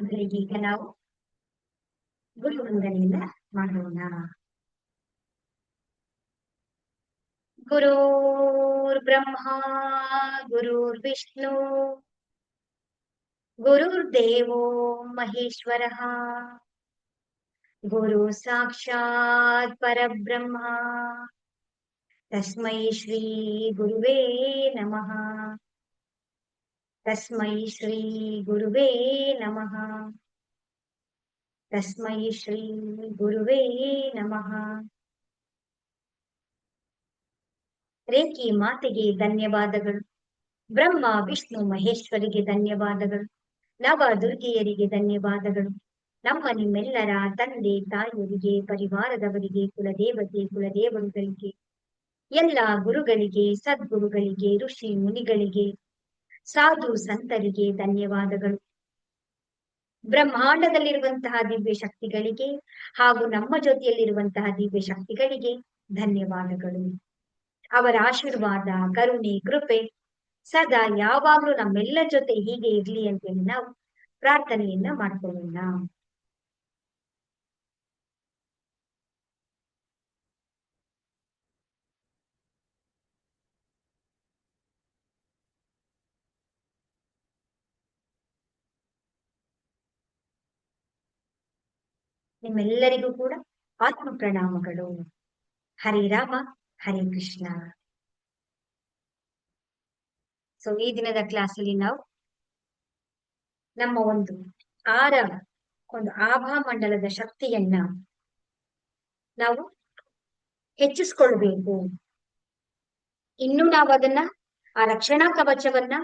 ಮೊದಲಿಗೆ ಈಗ ನಾವು ಗುರು ವಂದನೆಯನ್ನ ಮಾಡೋಣ. ಗುರುರ್ ಬ್ರಹ್ಮ ಗುರುರ್ವಿಷ್ಣು ಗುರುರ್ದೇವೋ ಮಹೇಶ್ವರಃ ಗುರು ಸಾಕ್ಷಾತ್ ಪರಬ್ರಹ್ಮ ತಸ್ಮೈ ಶ್ರೀ ಗುರುವೇ ನಮಃ. ತಸ್ಮೈ ಶ್ರೀ ಗುರುವೇ ನಮಃ. ತಸ್ಮೈ ಶ್ರೀ ಗುರುವೇ ನಮಃ. ರೇಖಿ ಮಾತೆಗೆ ಧನ್ಯವಾದಗಳು. ಬ್ರಹ್ಮ ವಿಷ್ಣು ಮಹೇಶ್ವರಿಗೆ ಧನ್ಯವಾದಗಳು. ನವ ದುರ್ಗೆಯರಿಗೆ ಧನ್ಯವಾದಗಳು. ನಮ್ಮ ನಿಮ್ಮೆಲ್ಲರ ತಂದೆ ತಾಯಿಯರಿಗೆ, ಪರಿವಾರದವರಿಗೆ, ಕುಲದೇವತೆ ಕುಲದೇವರುಗಳಿಗೆ, ಎಲ್ಲ ಗುರುಗಳಿಗೆ, ಸದ್ಗುರುಗಳಿಗೆ, ಋಷಿ ಮುನಿಗಳಿಗೆ, ಸಾಧು ಸಂತರಿಗೆ ಧನ್ಯವಾದಗಳು. ಬ್ರಹ್ಮಾಂಡದಲ್ಲಿರುವಂತಹ ದಿವ್ಯ ಶಕ್ತಿಗಳಿಗೆ ಹಾಗೂ ನಮ್ಮ ಜೊತೆಯಲ್ಲಿರುವಂತಹ ದಿವ್ಯ ಶಕ್ತಿಗಳಿಗೆ ಧನ್ಯವಾದಗಳು. ಅವರ ಆಶೀರ್ವಾದ, ಕರುಣೆ, ಕೃಪೆ ಸದಾ ಯಾವಾಗ್ಲೂ ನಮ್ಮೆಲ್ಲ ಜೊತೆ ಹೀಗೆ ಇರ್ಲಿ ಅಂತೇಳಿ ನಾವು ಪ್ರಾರ್ಥನೆಯನ್ನ ಮಾಡ್ಕೊಳ್ಳೋಣ. ನಿಮ್ಮೆಲ್ಲರಿಗೂ ಕೂಡ ಆತ್ಮ ಪ್ರಣಾಮಗಳು. ಹರೇ ರಾಮ ಹರೇ ಕೃಷ್ಣ. ಸೊ ಈ ದಿನದ ಕ್ಲಾಸಲ್ಲಿ ನಾವು ನಮ್ಮ ಒಂದು ಆಭಾ ಮಂಡಲದ ಶಕ್ತಿಯನ್ನ ನಾವು ಹೆಚ್ಚಿಸ್ಕೊಳ್ಬೇಕು. ಇನ್ನು ನಾವು ಅದನ್ನ ಆ ರಕ್ಷಣಾ ಕವಚವನ್ನ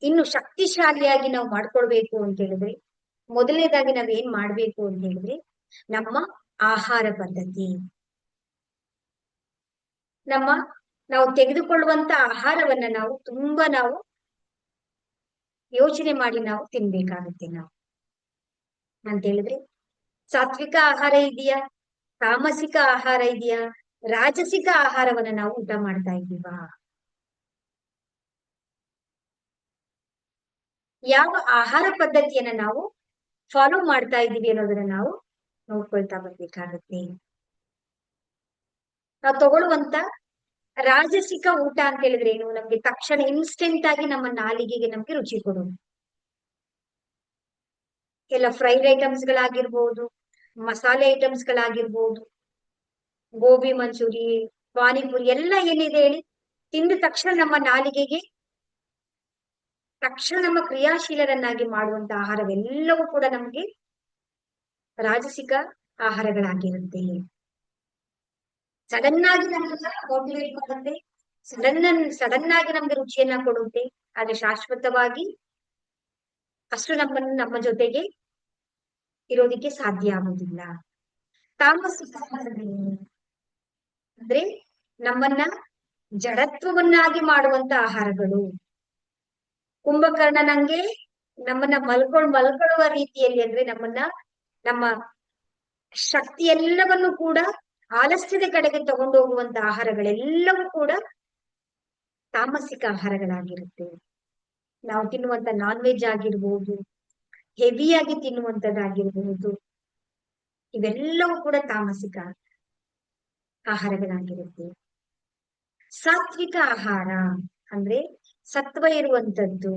ಇನ್ನು ಶಕ್ತಿಶಾಲಿಯಾಗಿ ನಾವು ಮಾಡ್ಕೊಳ್ಬೇಕು ಅಂತ ಹೇಳಿದ್ರೆ ಮೊದಲನೇದಾಗಿ ನಾವ್ ಏನ್ ಮಾಡ್ಬೇಕು ಅಂತ ಹೇಳಿದ್ರೆ ನಮ್ಮ ಆಹಾರ ಪದ್ಧತಿ, ನಾವು ತೆಗೆದುಕೊಳ್ಳುವಂತ ಆಹಾರವನ್ನ ನಾವು ತುಂಬಾ ಯೋಚನೆ ಮಾಡಿ ನಾವು ತಿನ್ಬೇಕಾಗುತ್ತೆ. ನಾವು ಅಂತ ಹೇಳಿದ್ರೆ ಸಾತ್ವಿಕ ಆಹಾರ ಇದೆಯಾ, ತಾಮಸಿಕ ಆಹಾರ ಇದೆಯಾ, ರಾಜಸಿಕ ಆಹಾರವನ್ನ ನಾವು ಊಟ ಮಾಡ್ತಾ ಇದ್ದೀವಾ, ಯಾವ ಆಹಾರ ಪದ್ಧತಿಯನ್ನ ನಾವು ಫಾಲೋ ಮಾಡ್ತಾ ಇದ್ದೀವಿ ಅನ್ನೋದನ್ನ ನಾವು ನೋಡ್ಕೊಳ್ತಾ ಬರ್ಬೇಕಾಗತ್ತೆ. ನಾವು ತಗೊಳ್ಳುವಂತ ರಾಜಸಿಕ ಊಟ ಅಂತ ಹೇಳಿದ್ರೆ ಏನು, ನಮ್ಗೆ ತಕ್ಷಣ ಇನ್ಸ್ಟೆಂಟ್ ಆಗಿ ನಮ್ಮ ನಾಲಿಗೆಗೆ ನಮ್ಗೆ ರುಚಿ ಕೊಡೋದು. ಎಲ್ಲ ಫ್ರೈಡ್ ಐಟಮ್ಸ್ ಗಳಾಗಿರ್ಬೋದು, ಮಸಾಲೆ ಐಟಮ್ಸ್ ಗಳಾಗಿರ್ಬೋದು, ಗೋಬಿ ಮಂಚೂರಿ, ಪಾನಿಪುರಿ ಎಲ್ಲ ಏನಿದೆ ಹೇಳಿ ತಿಂದ ತಕ್ಷಣ ನಮ್ಮ ನಾಲಿಗೆಗೆ ತಕ್ಷಣ ನಮ್ಮ ಕ್ರಿಯಾಶೀಲರನ್ನಾಗಿ ಮಾಡುವಂತ ಆಹಾರವೆಲ್ಲವೂ ಕೂಡ ನಮ್ಗೆ ರಾಜಸಿಕ ಆಹಾರಗಳಾಗಿರುತ್ತೆ. ಸಡನ್ ಆಗಿ ನಮ್ಮನ್ನ ಮೋಟಿವೇಟ್ ಮಾಡುತ್ತೆ, ಸಡನ್ ಆಗಿ ನಮ್ಗೆ ರುಚಿಯನ್ನ ಕೊಡುತ್ತೆ. ಆದ್ರೆ ಶಾಶ್ವತವಾಗಿ ಅಷ್ಟು ನಮ್ಮ ಜೊತೆಗೆ ಇರೋದಿಕ್ಕೆ ಸಾಧ್ಯ ಆಗುದಿಲ್ಲ. ತಾಮಸಿಕ ಅಂದ್ರೆ ನಮ್ಮನ್ನ ಜಡತ್ವವನ್ನಾಗಿ ಮಾಡುವಂತ ಆಹಾರಗಳು. ಕುಂಭಕರ್ಣನಂಗೆ ನಮ್ಮನ್ನ ಮಲ್ಕೊಳ್ಳುವ ರೀತಿಯಲ್ಲಿ, ಅಂದ್ರೆ ನಮ್ಮ ಶಕ್ತಿ ಎಲ್ಲವನ್ನು ಕೂಡ ಆಲಸ್ಯದ ಕಡೆಗೆ ತಗೊಂಡು ಹೋಗುವಂತ ಆಹಾರಗಳೆಲ್ಲವೂ ಕೂಡ ತಾಮಸಿಕ ಆಹಾರಗಳಾಗಿರುತ್ತೆ. ನಾವು ತಿನ್ನುವಂತ ನಾನ್ ವೆಜ್ ಆಗಿರ್ಬೋದು, ಹೆವಿಯಾಗಿ ತಿನ್ನುವಂತದ್ದಾಗಿರ್ಬಹುದು, ಇವೆಲ್ಲವೂ ಕೂಡ ತಾಮಸಿಕ ಆಹಾರಗಳಾಗಿರುತ್ತೆ. ಸಾತ್ವಿಕ ಆಹಾರ ಅಂದ್ರೆ ಸತ್ವ ಇರುವಂತದ್ದು,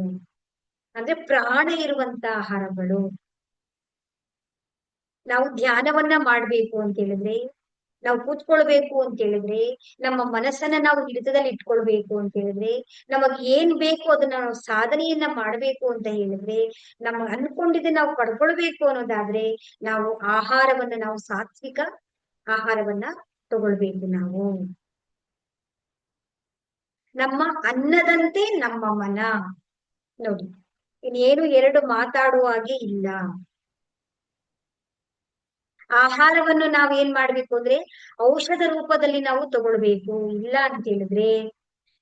ಅಂದ್ರೆ ಪ್ರಾಣ ಇರುವಂತ ಆಹಾರಗಳು. ನಾವು ಧ್ಯಾನವನ್ನ ಮಾಡ್ಬೇಕು ಅಂತ ಹೇಳಿದ್ರೆ, ನಾವು ಕೂತ್ಕೊಳ್ಬೇಕು ಅಂತ ಹೇಳಿದ್ರೆ, ನಮ್ಮ ಮನಸ್ಸನ್ನ ನಾವು ಹಿಡಿತದಲ್ಲಿ ಇಟ್ಕೊಳ್ಬೇಕು ಅಂತ ಹೇಳಿದ್ರೆ, ನಮಗ್ ಏನ್ ಬೇಕು ಅದನ್ನ ನಾವು ಸಾಧನೆಯನ್ನ ಮಾಡ್ಬೇಕು ಅಂತ ಹೇಳಿದ್ರೆ, ನಮಗ್ ಅನ್ಕೊಂಡಿದ್ದೆ ನಾವು ಪಡ್ಕೊಳ್ಬೇಕು ಅನ್ನೋದಾದ್ರೆ ನಾವು ಆಹಾರವನ್ನ, ನಾವು ಸಾತ್ವಿಕ ಆಹಾರವನ್ನ ತಗೊಳ್ಬೇಕು. ನಾವು ನಮ್ಮ ಅನ್ನದಂತೆ ನಮ್ಮ ಮನ. ನೋಡಿ, ಇನ್ನೇನು ಎರಡು ಮಾತಾಡುವ ಹಾಗೆ ಇಲ್ಲ. ಆಹಾರವನ್ನು ನಾವ್ ಏನ್ ಮಾಡ್ಬೇಕು ಅಂದ್ರೆ ಔಷಧ ರೂಪದಲ್ಲಿ ನಾವು ತಗೊಳ್ಬೇಕು. ಇಲ್ಲ ಅಂತ ಹೇಳಿದ್ರೆ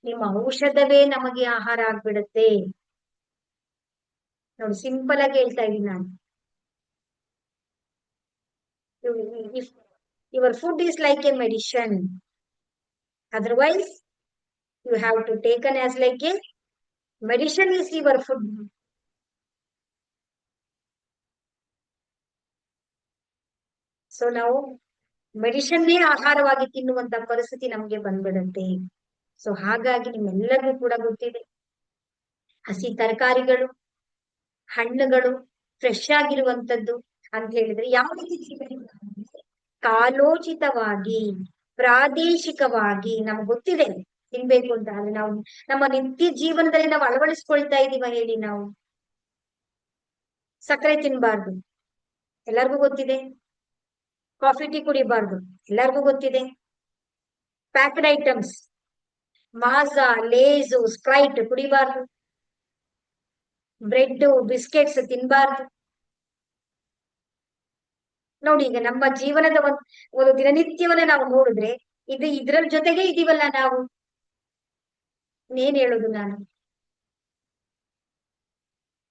ನಿಮ್ಮ ಔಷಧವೇ ನಮಗೆ ಆಹಾರ ಆಗ್ಬಿಡುತ್ತೆ. ನೋಡಿ, ಸಿಂಪಲ್ ಆಗಿ ಹೇಳ್ತಾ ಇದೀನಿ ನಾನು. if your food is like a medicine, otherwise you have to take an as like a medicine is your food. So ನಾವು ಮೆಡಿಷನ್ನೇ ಆಹಾರವಾಗಿ ತಿನ್ನುವಂತ ಪರಿಸ್ಥಿತಿ ನಮ್ಗೆ ಬಂದ್ಬಿಡುತ್ತೆ. ಸೊ ಹಾಗಾಗಿ ನಿಮ್ಮೆಲ್ಲರಿಗೂ ಕೂಡ ಗೊತ್ತಿದೆ, ಹಸಿ ತರಕಾರಿಗಳು, ಹಣ್ಣುಗಳು, ಫ್ರೆಶ್ ಆಗಿರುವಂತದ್ದು ಅಂತ ಹೇಳಿದ್ರೆ ಯಾವ ರೀತಿ ತಿನ್ಬೇಕು ಅಂದ್ರೆ, ಕಾಲೋಚಿತವಾಗಿ, ಪ್ರಾದೇಶಿಕವಾಗಿ ನಮ್ಗೆ ಗೊತ್ತಿದೆ ತಿನ್ಬೇಕು ಅಂತ. ಆದ್ರೆ ನಾವು ನಮ್ಮ ನಿತ್ಯ ಜೀವನದಲ್ಲಿ ನಾವು ಅಳವಡಿಸ್ಕೊಳ್ತಾ ಇದೀವ ಹೇಳಿ? ನಾವು ಸಕ್ಕರೆ ತಿನ್ಬಾರ್ದು, ಎಲ್ಲರಿಗೂ ಗೊತ್ತಿದೆ. ಕಾಫಿ ಟೀ ಕುಡಿಬಾರ್ದು, ಎಲ್ಲರಿಗೂ ಗೊತ್ತಿದೆ. ಪ್ಯಾಕ್ಡ್ ಐಟಮ್ಸ್, ಮಾಜಾ, ಲೇಸು, ಸ್ಪ್ರೈಟ್ ಕುಡಿಬಾರ್ದು. ಬ್ರೆಡ್, ಬಿಸ್ಕೆಟ್ಸ್ ತಿನ್ಬಾರ್ದು. ನೋಡಿ, ಈಗ ನಮ್ಮ ಜೀವನದ ಒಂದು ದಿನನಿತ್ಯವನ್ನ ನಾವು ನೋಡಿದ್ರೆ ಇದ್ರ ಜೊತೆಗೆ ಇದೀವಲ್ಲ ನಾವು. ಏನ್ ಹೇಳುದು ನಾನು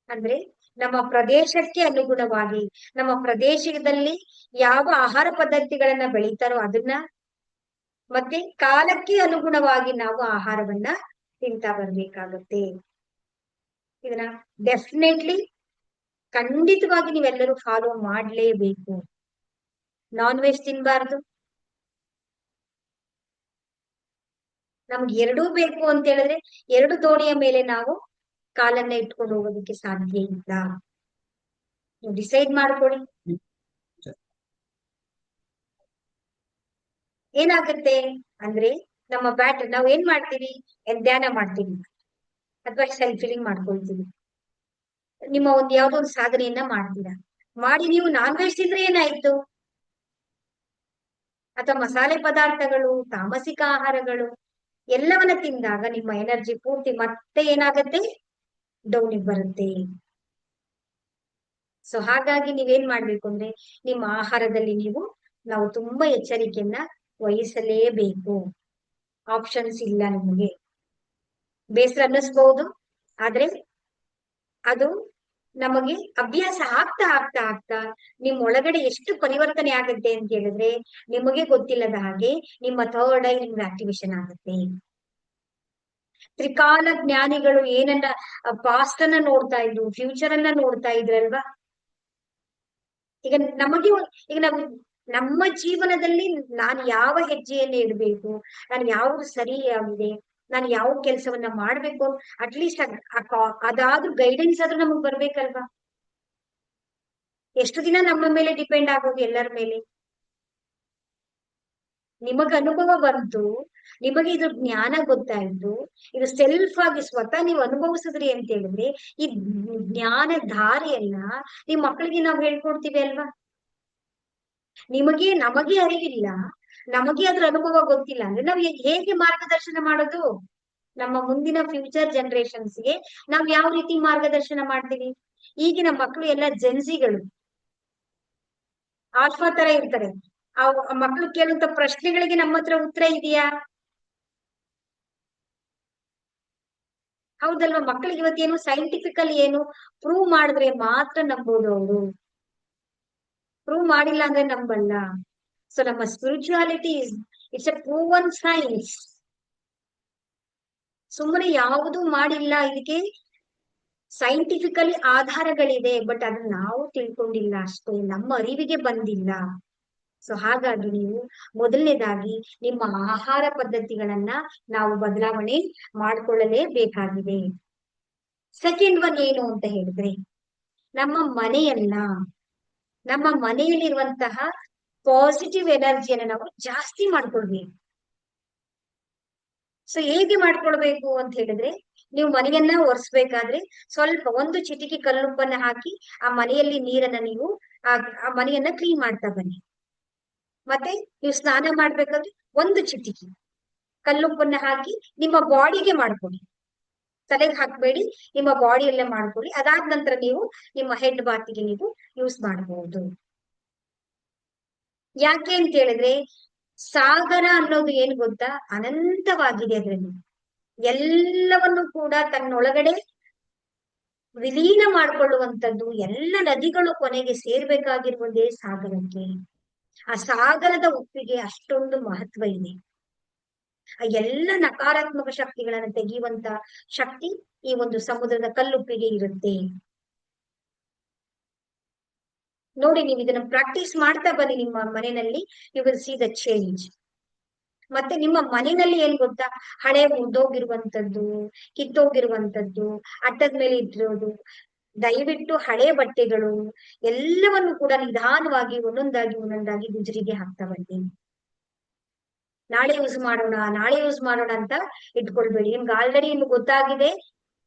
ಅಂದ್ರೆ, ನಮ್ಮ ಪ್ರದೇಶಕ್ಕೆ ಅನುಗುಣವಾಗಿ, ನಮ್ಮ ಪ್ರದೇಶದಲ್ಲಿ ಯಾವ ಆಹಾರ ಪದ್ಧತಿಗಳನ್ನ ಬೆಳೀತಾರೋ ಅದನ್ನ, ಮತ್ತೆ ಕಾಲಕ್ಕೆ ಅನುಗುಣವಾಗಿ ನಾವು ಆಹಾರವನ್ನ ತಿಂತಾ ಬರ್ಬೇಕಾಗತ್ತೆ. ಇದನ್ನ ಡೆಫಿನೆಟ್ಲಿ, ಖಂಡಿತವಾಗಿ ನೀವೆಲ್ಲರೂ ಫಾಲೋ ಮಾಡ್ಲೇಬೇಕು. ನಾನ್ ವೆಜ್ ತಿನ್ಬಾರ್ದು. ನಮ್ಗೆ ಎರಡೂ ಬೇಕು ಅಂತ ಹೇಳಿದ್ರೆ ಎರಡು ದೋಣಿಯ ಮೇಲೆ ನಾವು ಕಾಲನ್ನ ಇಟ್ಕೊಂಡು ಹೋಗೋದಕ್ಕೆ ಸಾಧ್ಯ ಇಲ್ಲ. ನೀವು ಡಿಸೈಡ್ ಮಾಡ್ಕೊಳ್ಳಿ. ಏನಾಗುತ್ತೆ ಅಂದ್ರೆ, ನಮ್ಮ ಬ್ಯಾಟರ್ ನಾವು ಏನ್ ಮಾಡ್ತೀವಿ, ಧ್ಯಾನ ಮಾಡ್ತೀವಿ ಅಥವಾ ಸೆಲ್ಫ್ ಫೀಲಿಂಗ್ ಮಾಡ್ಕೊಳ್ತೀವಿ. ನಿಮ್ಮ ಯಾವ್ದೋ ಒಂದು ಸಾಧನೆಯನ್ನ ಮಾಡ್ತೀರಾ, ಮಾಡಿ ನೀವು ನಾನ್ ವೆಜ್ ತಿಂದ್ರೆ ಏನಾಯ್ತು, ಅಥವಾ ಮಸಾಲೆ ಪದಾರ್ಥಗಳು, ತಾಮಸಿಕ ಆಹಾರಗಳು ಎಲ್ಲವನ್ನ ತಿಂದಾಗ ನಿಮ್ಮ ಎನರ್ಜಿ ಪೂರ್ತಿ ಮತ್ತೆ ಏನಾಗತ್ತೆ, ಡೌನಿಗೆ ಬರುತ್ತೆ. ಸೊ ಹಾಗಾಗಿ ನೀವೇನ್ ಮಾಡ್ಬೇಕು ಅಂದ್ರೆ, ನಿಮ್ಮ ಆಹಾರದಲ್ಲಿ ನಾವು ತುಂಬಾ ಎಚ್ಚರಿಕೆಯನ್ನ ವಹಿಸಲೇಬೇಕು. ಆಪ್ಷನ್ಸ್ ಇಲ್ಲ ನಿಮಗೆ. ಬೇಸರ ಅನ್ನಿಸ್ಬಹುದು, ಆದ್ರೆ ಅದು ನಮಗೆ ಅಭ್ಯಾಸ ಆಗ್ತಾ ಆಗ್ತಾ ಆಗ್ತಾ ನಿಮ್ ಒಳಗಡೆ ಎಷ್ಟು ಪರಿವರ್ತನೆ ಆಗುತ್ತೆ ಅಂತ ಹೇಳಿದ್ರೆ, ನಿಮಗೆ ಗೊತ್ತಿಲ್ಲದ ಹಾಗೆ ನಿಮ್ಮ ಥರ್ಡ್ ಐ ನಿಮ್ಗೆ ಆಕ್ಟಿವೇಶನ್ ಆಗುತ್ತೆ. ತ್ರಿಕಾಲ ಜ್ಞಾನಿಗಳು ಏನನ್ನ ಪಾಸ್ಟ್ ಅನ್ನ ನೋಡ್ತಾ ಇದ್ರು, ಫ್ಯೂಚರ್ ಅನ್ನ ನೋಡ್ತಾ ಇದ್ರಲ್ವಾ. ಈಗ ಈಗ ನಾವು ನಮ್ಮ ಜೀವನದಲ್ಲಿ ನಾನು ಯಾವ ಹೆಜ್ಜೆಯನ್ನು ಇಡಬೇಕು, ನಾನು ಯಾವ್ದು ಸರಿಯಾಗಿದೆ, ನಾನು ಯಾವ ಕೆಲಸವನ್ನ ಮಾಡ್ಬೇಕು, ಅಟ್ಲೀಸ್ಟ್ ಅದಾದ್ರೂ ಗೈಡೆನ್ಸ್ ಆದ್ರೂ ನಮಗ್ ಬರ್ಬೇಕಲ್ವಾ. ಎಷ್ಟು ದಿನ ನಮ್ಮ ಮೇಲೆ ಡಿಪೆಂಡ್ ಆಗೋದು ಎಲ್ಲರ ಮೇಲೆ. ನಿಮಗ ಅನುಭವ ಬಂತು, ನಿಮಗೆ ಇದು ಜ್ಞಾನ ಗೊತ್ತಾಯ್ತು, ಇದು ಸೆಲ್ಫ್ ಆಗಿ ಸ್ವತಃ ನೀವು ಅನುಭವಿಸಿದ್ರಿ ಅಂತ ಹೇಳಿದ್ರೆ, ಈ ಜ್ಞಾನ ಧಾರೆಯನ್ನ ನಿಮ್ ಮಕ್ಕಳಿಗೆ ನಾವು ಹೇಳ್ಕೊಡ್ತೀವಿ ಅಲ್ವಾ. ನಮಗೆ ಅರಿವಿಲ್ಲ, ನಮಗೆ ಅದ್ರ ಅನುಭವ ಗೊತ್ತಿಲ್ಲ ಅಂದ್ರೆ ನಾವು ಹೇಗೆ ಮಾರ್ಗದರ್ಶನ ಮಾಡೋದು? ನಮ್ಮ ಮುಂದಿನ ಫ್ಯೂಚರ್ ಜನರೇಷನ್ಸ್ಗೆ ನಾವು ಯಾವ ರೀತಿ ಮಾರ್ಗದರ್ಶನ ಮಾಡ್ತೀವಿ? ಈಗಿನ ಮಕ್ಕಳು ಎಲ್ಲ ಜೆನ್ಸಿಗಳು ಆಲ್ಫಾ ತರ ಇರ್ತಾರೆ. ಆ ಮಕ್ಕಳು ಕೇಳುವಂತ ಪ್ರಶ್ನೆಗಳಿಗೆ ನಮ್ಮ ಹತ್ರ ಉತ್ತರ ಇದೆಯಾ? ಹೌದಲ್ವಾ? ಮಕ್ಕಳಿಗೆ ಇವತ್ತೇನು ಸೈಂಟಿಫಿಕಲ್ ಏನು ಪ್ರೂವ್ ಮಾಡಿದ್ರೆ ಮಾತ್ರ ನಂಬೋದು ಅವರು, ಪ್ರೂವ್ ಮಾಡಿಲ್ಲ ಅಂದ್ರೆ ನಂಬಲ್ಲ. ಸೊ ನಮ್ಮ spirituality it's A proven science. ಸುಮ್ಮನೆ ಯಾವುದೂ ಮಾಡಿಲ್ಲ, ಇದಕ್ಕೆ ಸೈಂಟಿಫಿಕಲಿ ಆಧಾರಗಳಿದೆ, ಬಟ್ ಅದನ್ನ ನಾವು ತಿಳ್ಕೊಂಡಿಲ್ಲ ಅಷ್ಟೇ, ನಮ್ಮ ಅರಿವಿಗೆ ಬಂದಿಲ್ಲ. ಸೊ ಹಾಗಾಗಿ ನೀವು ಮೊದಲನೇದಾಗಿ ನಿಮ್ಮ ಆಹಾರ ಪದ್ಧತಿಗಳನ್ನ ನಾವು ಬದಲಾವಣೆ ಮಾಡ್ಕೊಳ್ಳಲೇಬೇಕಾಗಿದೆ. ಸೆಕೆಂಡ್ ಒನ್ ಏನು ಅಂತ ಹೇಳಿದ್ರೆ, ನಮ್ಮ ಮನೆಯಲ್ಲಿರುವಂತಹ ಪಾಸಿಟಿವ್ ಎನರ್ಜಿಯನ್ನ ನಾವು ಜಾಸ್ತಿ ಮಾಡ್ಕೊಳ್ಬೇಕು. ಸೊ ಹೇಗೆ ಮಾಡ್ಕೊಳ್ಬೇಕು ಅಂತ ಹೇಳಿದ್ರೆ, ನೀವು ಮನೆಯನ್ನ ಒರೆಸ್ಬೇಕಾದ್ರೆ ಸ್ವಲ್ಪ ಒಂದು ಚಿಟಿಕೆ ಕಲ್ಲುಪ್ಪನ್ನ ಹಾಕಿ ಆ ಮನೆಯಲ್ಲಿ ನೀರನ್ನ ನೀವು ಆ ಮನೆಯನ್ನ ಕ್ಲೀನ್ ಮಾಡ್ತಾ ಬನ್ನಿ. ಮತ್ತೆ ನೀವು ಸ್ನಾನ ಮಾಡ್ಬೇಕಾದ್ರೆ ಒಂದು ಚಿಟಿಕೆ ಕಲ್ಲುಪ್ಪನ್ನ ಹಾಕಿ ನಿಮ್ಮ ಬಾಡಿಗೆ ಮಾಡ್ಕೊಡಿ, ತಲೆಗೆ ಹಾಕ್ಬೇಡಿ, ನಿಮ್ಮ ಬಾಡಿಯಲ್ಲೇ ಮಾಡ್ಕೊಳ್ಳಿ. ಅದಾದ ನಂತರ ನೀವು ನಿಮ್ಮ ಹೆಡ್ ಬಾತಿಗೆ ನೀವು ಯೂಸ್ ಮಾಡಬಹುದು. ಯಾಕೆ ಅಂತ ಹೇಳಿದ್ರೆ, ಸಾಗರ ಅನ್ನೋದು ಏನ್ ಗೊತ್ತಾ, ಅನಂತವಾಗಿದೆ. ಅದರಲ್ಲಿ ಎಲ್ಲವನ್ನು ಕೂಡ ತನ್ನೊಳಗಡೆ ವಿಲೀನ ಮಾಡ್ಕೊಳ್ಳುವಂಥದ್ದು. ಎಲ್ಲ ನದಿಗಳು ಕೊನೆಗೆ ಸೇರ್ಬೇಕಾಗಿರುವುದೇ ಸಾಗರಕ್ಕೆ. ಆ ಸಾಗರದ ಉಪ್ಪಿಗೆ ಅಷ್ಟೊಂದು ಮಹತ್ವ ಇದೆ. ಆ ಎಲ್ಲ ನಕಾರಾತ್ಮಕ ಶಕ್ತಿಗಳನ್ನ ತೆಗೆಯುವಂತ ಶಕ್ತಿ ಈ ಒಂದು ಸಮುದ್ರದ ಕಲ್ಲುಪ್ಪಿಗೆ ಇರುತ್ತೆ. ನೋಡಿ, ನೀವು ಇದನ್ನ ಪ್ರಾಕ್ಟೀಸ್ ಮಾಡ್ತಾ ಬನ್ನಿ ನಿಮ್ಮ ಮನೆಯಲ್ಲಿ, you will see the change. ಮತ್ತೆ ನಿಮ್ಮ ಮನೆಯಲ್ಲಿ ಏನ್ ಗೊತ್ತಾ, ಹಳೆ ಮುರಿದೋಗಿರುವಂತದ್ದು, ಕಿತ್ತೋಗಿರುವಂತದ್ದು, ಅಟ್ಟದ ಮೇಲೆ ಇಟ್ಟಿರೋದು, ದಯವಿಟ್ಟು ಹಳೆ ಬಟ್ಟೆಗಳು ಎಲ್ಲವನ್ನು ಕೂಡ ನಿಧಾನವಾಗಿ ಒಂದೊಂದಾಗಿ ಗುಜರಿಗೆ ಹಾಕ್ತಾ ಬನ್ನಿ. ನಾಳೆ ಯೂಸ್ ಮಾಡೋಣ, ನಾಳೆ ಯೂಸ್ ಮಾಡೋಣ ಅಂತ ಇಟ್ಕೊಳ್ಬೇಡಿ. ನಿಮ್ಗೆ ಆಲ್ರೆಡಿ ನಿಮ್ಗೆ ಗೊತ್ತಾಗಿದೆ,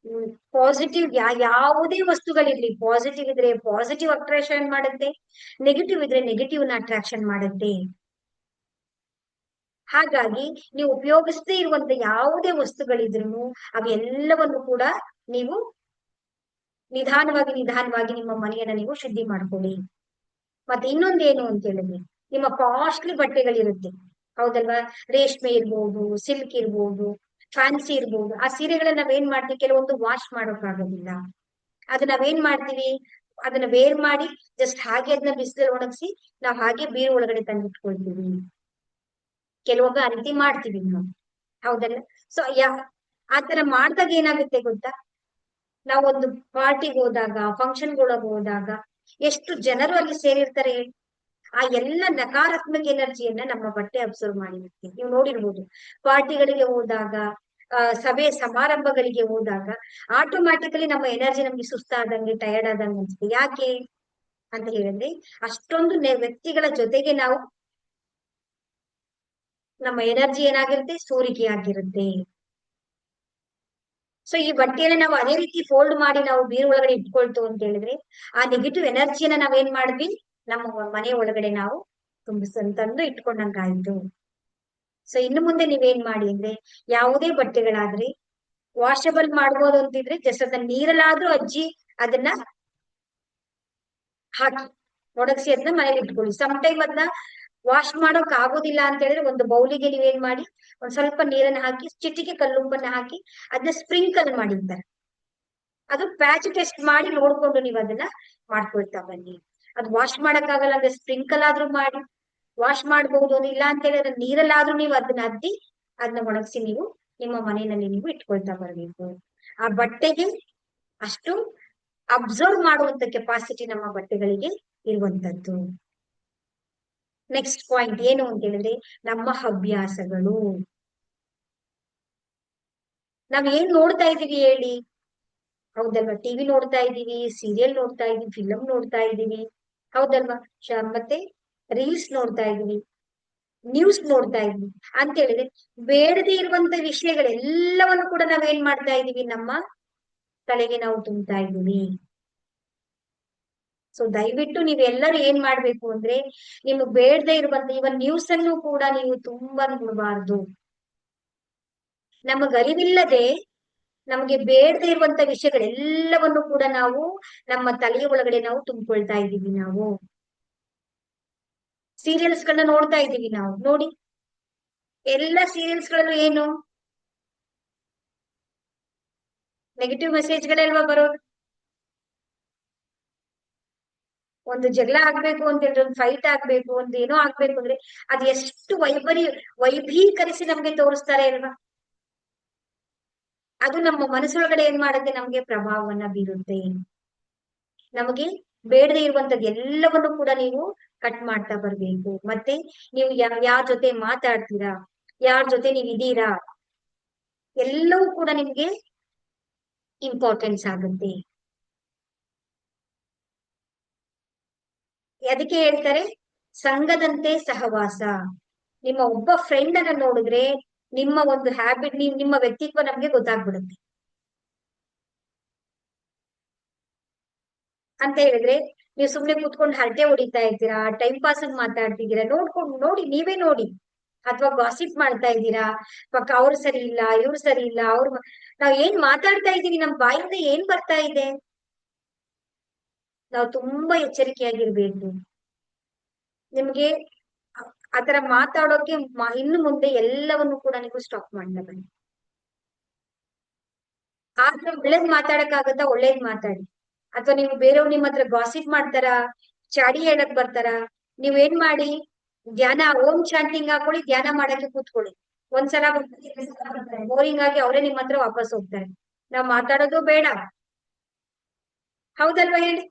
ಪಾಸಿಟಿವ್ ಯಾವುದೇ ವಸ್ತುಗಳಿರ್ಲಿ, ಪಾಸಿಟಿವ್ ಇದ್ರೆ ಪಾಸಿಟಿವ್ ಅಟ್ರಾಕ್ಷನ್ ಮಾಡುತ್ತೆ, ನೆಗೆಟಿವ್ ಇದ್ರೆ ನೆಗೆಟಿವ್ ನ ಅಟ್ರಾಕ್ಷನ್ ಮಾಡುತ್ತೆ. ಹಾಗಾಗಿ ನೀವು ಉಪಯೋಗಿಸದೇ ಇರುವಂತ ಯಾವುದೇ ವಸ್ತುಗಳಿದ್ರು ಅವೆಲ್ಲವನ್ನು ಕೂಡ ನೀವು ನಿಧಾನವಾಗಿ ನಿಮ್ಮ ಮನೆಯನ್ನ ನೀವು ಶುದ್ಧಿ ಮಾಡ್ಕೊಳ್ಳಿ. ಮತ್ತೆ ಇನ್ನೊಂದೇನು ಅಂತ ಹೇಳಿದ್ರೆ, ನಿಮ್ಮ ಕಾಸ್ಟ್ಲಿ ಬಟ್ಟೆಗಳಿರುತ್ತೆ, ಹೌದಲ್ವಾ? ರೇಷ್ಮೆ ಇರ್ಬೋದು, ಸಿಲ್ಕ್ ಇರ್ಬೋದು, ಫ್ಯಾನ್ಸಿ ಇರ್ಬೋದು. ಆ ಸೀರೆಗಳನ್ನ ನಾವೇನ್ ಮಾಡ್ತೀವಿ, ಕೆಲವೊಂದು ವಾಶ್ ಮಾಡೋಕ್ಕಾಗೋದಿಲ್ಲ. ಅದು ನಾವೇನ್ ಮಾಡ್ತೀವಿ, ಅದನ್ನ ವೇರ್ ಮಾಡಿ ಜಸ್ಟ್ ಹಾಗೆ ಅದನ್ನ ಬಿಸಿಲಲ್ಲಿ ಒಣಗಿಸಿ ನಾವ್ ಹಾಗೆ ಬೀರು ಒಳಗಡೆ ತಂದಿಟ್ಕೊಳ್ತೀವಿ. ಕೆಲವೊಬ್ಬ ಆ ರೀತಿ ಮಾಡ್ತೀವಿ ನಾವು, ಹೌದಲ್ಲ? ಸೊ ಆತರ ಮಾಡಿದಾಗ ಏನಾಗುತ್ತೆ ಗೊತ್ತಾ, ನಾವೊಂದು ಪಾರ್ಟಿಗೆ ಹೋದಾಗ, ಫಂಕ್ಷನ್ಗಳಿಗೆ ಹೋದಾಗ ಎಷ್ಟು ಜನರು ಅಲ್ಲಿ ಸೇರಿರ್ತಾರೆ, ಆ ಎಲ್ಲ ನಕಾರಾತ್ಮಕ ಎನರ್ಜಿಯನ್ನ ನಮ್ಮ ಬಟ್ಟೆ ಅಬ್ಸರ್ವ್ ಮಾಡಿರುತ್ತೆ. ನೀವು ನೋಡಿರ್ಬೋದು, ಪಾರ್ಟಿಗಳಿಗೆ ಹೋದಾಗ, ಸಭೆ ಸಮಾರಂಭಗಳಿಗೆ ಹೋದಾಗ ಆಟೋಮ್ಯಾಟಿಕಲಿ ನಮ್ಮ ಎನರ್ಜಿ ನಮ್ಗೆ ಸುಸ್ತಾದಂಗೆ, ಟಯರ್ಡ್ ಆದಂಗೆ ಅನ್ಸುತ್ತೆ. ಯಾಕೆ ಅಂತ ಹೇಳಿದ್ರೆ, ಅಷ್ಟೊಂದು ವ್ಯಕ್ತಿಗಳ ಜೊತೆಗೆ ನಾವು, ನಮ್ಮ ಎನರ್ಜಿ ಏನಾಗಿರುತ್ತೆ, ಸೋರಿಕೆ ಆಗಿರುತ್ತೆ. ಸೊ ಈ ಬಟ್ಟೆಯನ್ನ ನಾವು ಅದೇ ರೀತಿ ಫೋಲ್ಡ್ ಮಾಡಿ ನಾವು ಬೀರು ಒಳಗಡೆ ಇಟ್ಕೊಳ್ತು ಅಂತ ಹೇಳಿದ್ರೆ, ಆ ನೆಗೆಟಿವ್ ಎನರ್ಜಿಯನ್ನ ನಾವೇನ್ ಮಾಡಿದ್ವಿ, ನಮ್ಮ ಮನೆ ಒಳಗಡೆ ನಾವು ತಂದು ಇಟ್ಕೊಂಡಂಗಾಯ್ತು. ಸೊ ಇನ್ನು ಮುಂದೆ ನೀವೇನ್ ಮಾಡಿ ಅಂದ್ರೆ, ಯಾವುದೇ ಬಟ್ಟೆಗಳಾದ್ರಿ ವಾಷಬಲ್ ಮಾಡ್ಬೋದು ಅಂತಿದ್ರೆ ಜಸ್ಟ್ ಅದನ್ನ ನೀರಲ್ಲಾದ್ರೂ ಅಜ್ಜಿ ಅದನ್ನ ಹಾಕಿ ಒಣಗಿಸಿ ಅದನ್ನ ಮನೇಲಿ ಇಟ್ಕೊಳ್ಳಿ. ಸಮ್ ಟೈಮ್ ಅದನ್ನ ವಾಶ್ ಮಾಡೋಕ್ ಆಗೋದಿಲ್ಲ ಅಂತ ಹೇಳಿದ್ರೆ, ಒಂದು ಬೌಲಿಗೆ ನೀವೇನ್ ಮಾಡಿ, ಒಂದ್ ಸ್ವಲ್ಪ ನೀರನ್ನ ಹಾಕಿ, ಚಿಟಿಕೆ ಕಲ್ಲುಪ್ಪನ್ನ ಹಾಕಿ ಅದನ್ನ ಸ್ಪ್ರಿಂಕಲ್ ಮಾಡಿರ್ತಾರೆ. ಅದು ಪ್ಯಾಚ್ ಟೆಸ್ಟ್ ಮಾಡಿ ನೋಡ್ಕೊಂಡು ನೀವು ಅದನ್ನ ಮಾಡ್ಕೊಳ್ತಾ ಬನ್ನಿ. ಅದು ವಾಶ್ ಮಾಡಕ್ ಆಗಲ್ಲ ಅಂದ್ರೆ ಸ್ಪ್ರಿಂಕಲ್ ಆದ್ರೂ ಮಾಡಿ ವಾಶ್ ಮಾಡಬಹುದು. ಇಲ್ಲ ಅಂತ ಹೇಳಿದ್ರೆ ನೀರಲ್ಲಾದ್ರೂ ನೀವು ಅದನ್ನ ಅದ್ದಿ ಅದನ್ನ ಒಣಗಿಸಿ ನೀವು ನಿಮ್ಮ ಮನೆಯಲ್ಲಿ ನೀವು ಇಟ್ಕೊಳ್ತಾ ಬರ್ಬೇಕು. ಆ ಬಟ್ಟೆಗೆ ಅಷ್ಟು ಅಬ್ಸರ್ವ್ ಮಾಡುವಂತ ಕೆಪಾಸಿಟಿ ನಮ್ಮ ಬಟ್ಟೆಗಳಿಗೆ ಇರುವಂತದ್ದು. ನೆಕ್ಸ್ಟ್ ಪಾಯಿಂಟ್ ಏನು ಅಂತ ಹೇಳಿದ್ರೆ, ನಮ್ಮ ಹವ್ಯಾಸಗಳು. ನಾವ್ ಏನ್ ನೋಡ್ತಾ ಇದೀವಿ ಹೇಳಿ, ಹೌದಲ್ವಾ? ಟಿವಿ ನೋಡ್ತಾ ಇದೀವಿ, ಸೀರಿಯಲ್ ನೋಡ್ತಾ ಇದೀವಿ, ಫಿಲಂ ನೋಡ್ತಾ ಇದೀವಿ, ಹೌದಲ್ವಾ? ಮತ್ತೆ ರೀಲ್ಸ್ ನೋಡ್ತಾ ಇದೀವಿ, ನ್ಯೂಸ್ ನೋಡ್ತಾ ಇದೀವಿ ಅಂತ ಹೇಳಿದ್ರೆ, ಬೇಡದೇ ಇರುವಂತ ವಿಷಯಗಳೆಲ್ಲವನ್ನು ಕೂಡ ನಾವೇನ್ ಮಾಡ್ತಾ ಇದೀವಿ, ನಮ್ಮ ತಲೆಗೆ ನಾವು ತುಂಬ್ತಾ ಇದೀವಿ. ಸೊ ದಯವಿಟ್ಟು ನೀವೆಲ್ಲರೂ ಏನ್ ಮಾಡ್ಬೇಕು ಅಂದ್ರೆ, ನಿಮ್ಗೆ ಬೇಡದೇ ಇರುವಂತ ಇವನ್ ನ್ಯೂಸ್ ಅನ್ನು ಕೂಡ ನೀವು ತುಂಬಾ ನೋಡಬಾರ್ದು. ನಮಗ್ ಅರಿವಿಲ್ಲದೆ ನಮಗೆ ಬೇಡದೇ ಇರುವಂತ ವಿಷಯಗಳೆಲ್ಲವನ್ನು ಕೂಡ ನಾವು ನಮ್ಮ ತಲೆಯ ಒಳಗಡೆ ನಾವು ತುಂಬಿಕೊಳ್ತಾ ಇದ್ದೀವಿ. ನಾವು ಸೀರಿಯಲ್ಸ್ ಗಳನ್ನ ನೋಡ್ತಾ ಇದ್ದೀವಿ, ನಾವು ನೋಡಿ ಎಲ್ಲ ಸೀರಿಯಲ್ಸ್ ಗಳಲ್ಲೂ ಏನು ನೆಗೆಟಿವ್ ಮೆಸೇಜ್ ಗಳಲ್ವಾ ಬರೋದು. ಒಂದು ಜಗಳ ಆಗ್ಬೇಕು ಅಂತ ಹೇಳಿದ್ರೆ, ಒಂದು ಫೈಟ್ ಆಗ್ಬೇಕು, ಒಂದು ಏನೋ ಆಗ್ಬೇಕು ಅಂದ್ರೆ ಅದು ಎಷ್ಟು ವೈಭೀಕರಿಸಿ ನಮ್ಗೆ ತೋರಿಸ್ತಾರೆ ಅಲ್ವಾ. ಅದು ನಮ್ಮ ಮನಸ್ಸೊಳಗಡೆ ಏನ್ ಮಾಡುತ್ತೆ, ನಮ್ಗೆ ಪ್ರಭಾವವನ್ನ ಬೀರುತ್ತೆ. ನಮಗೆ ಬೇಡದೇ ಇರುವಂತದ್ದು ಎಲ್ಲವನ್ನು ಕೂಡ ನೀವು ಕಟ್ ಮಾಡ್ತಾ ಬರ್ಬೇಕು. ಮತ್ತೆ ನೀವು ಯಾರ ಜೊತೆ ಮಾತಾಡ್ತೀರಾ, ಯಾರ ಜೊತೆ ನೀವು ಇದೀರಾ, ಎಲ್ಲವೂ ಕೂಡ ನಿಮ್ಗೆ ಇಂಪಾರ್ಟೆನ್ಸ್ ಆಗುತ್ತೆ. ಅದಕ್ಕೆ ಹೇಳ್ತಾರೆ, ಸಂಘದಂತೆ ಸಹವಾಸ. ನಿಮ್ಮ ಒಬ್ಬ ಫ್ರೆಂಡ್ ಅನ್ನ ನೋಡಿದ್ರೆ ನಿಮ್ಮ ಒಂದು ಹ್ಯಾಬಿಟ್, ನಿಮ್ಮ ವ್ಯಕ್ತಿತ್ವ ನಮ್ಗೆ ಗೊತ್ತಾಗ್ಬಿಡುತ್ತೆ. ಅಂತ ಹೇಳಿದ್ರೆ, ನೀವು ಸುಮ್ನೆ ಕೂತ್ಕೊಂಡು ಹರಟೆ ಹೊಡಿತಾ ಇದ್ದೀರಾ, ಟೈಮ್ ಪಾಸ್ ಮಾತಾಡ್ತಿದ್ದೀರಾ, ನೋಡಿ ನೀವೇ ನೋಡಿ. ಅಥವಾ ಗಾಸಿಪ್ ಮಾಡ್ತಾ ಇದ್ದೀರಾ, ಪಕ್ಕ ಅವ್ರು ಸರಿ ಇಲ್ಲ, ಇವ್ರು ಸರಿ ಇಲ್ಲ, ನಾವ್ ಏನ್ ಮಾತಾಡ್ತಾ ಇದೀವಿ, ನಮ್ ಬಾಯಿಂದ ಏನ್ ಬರ್ತಾ ಇದೆ, ನಾವು ತುಂಬಾ ಎಚ್ಚರಿಕೆಯಾಗಿರ್ಬೇಕು. ನಿಮ್ಗೆ ಆತರ ಮಾತಾಡೋಕೆ ಇನ್ನು ಮುಂದೆ ಎಲ್ಲವನ್ನು ಕೂಡ ನೀವು ಸ್ಟಾಪ್ ಮಾಡ್ತಾ ಬನ್ನಿ. ಆದ್ರೆ ಒಳ್ಳೇದ್ ಮಾತಾಡಕ್ ಆಗತ್ತಾ, ಒಳ್ಳೇದ್ ಮಾತಾಡಿ. ಅಥವಾ ನೀವು ಬೇರೆಯವ್ರು ನಿಮ್ಮ ಹತ್ರ ಗಾಸಿಪ್ ಮಾಡ್ತಾರ, ಚಾಡಿ ಹೇಳಕ್ ಬರ್ತಾರ, ನೀವೇನ್ ಮಾಡಿ, ಧ್ಯಾನ ಓಂ ಚಾಂಟಿಂಗ್ ಹಾಕೊಳ್ಳಿ, ಧ್ಯಾನ ಮಾಡಕ್ಕೆ ಕೂತ್ಕೊಳ್ಳಿ. ಒಂದ್ಸಲ ಬೋರಿಂಗ್ ಆಗಿ ಅವರೇ ನಿಮ್ಮ ಹತ್ರ ವಾಪಸ್ ಹೋಗ್ತಾರೆ. ನಾವ್ ಮಾತಾಡೋದು ಬೇಡ, ಹೌದಲ್ವಾ ಹೇಳಿ?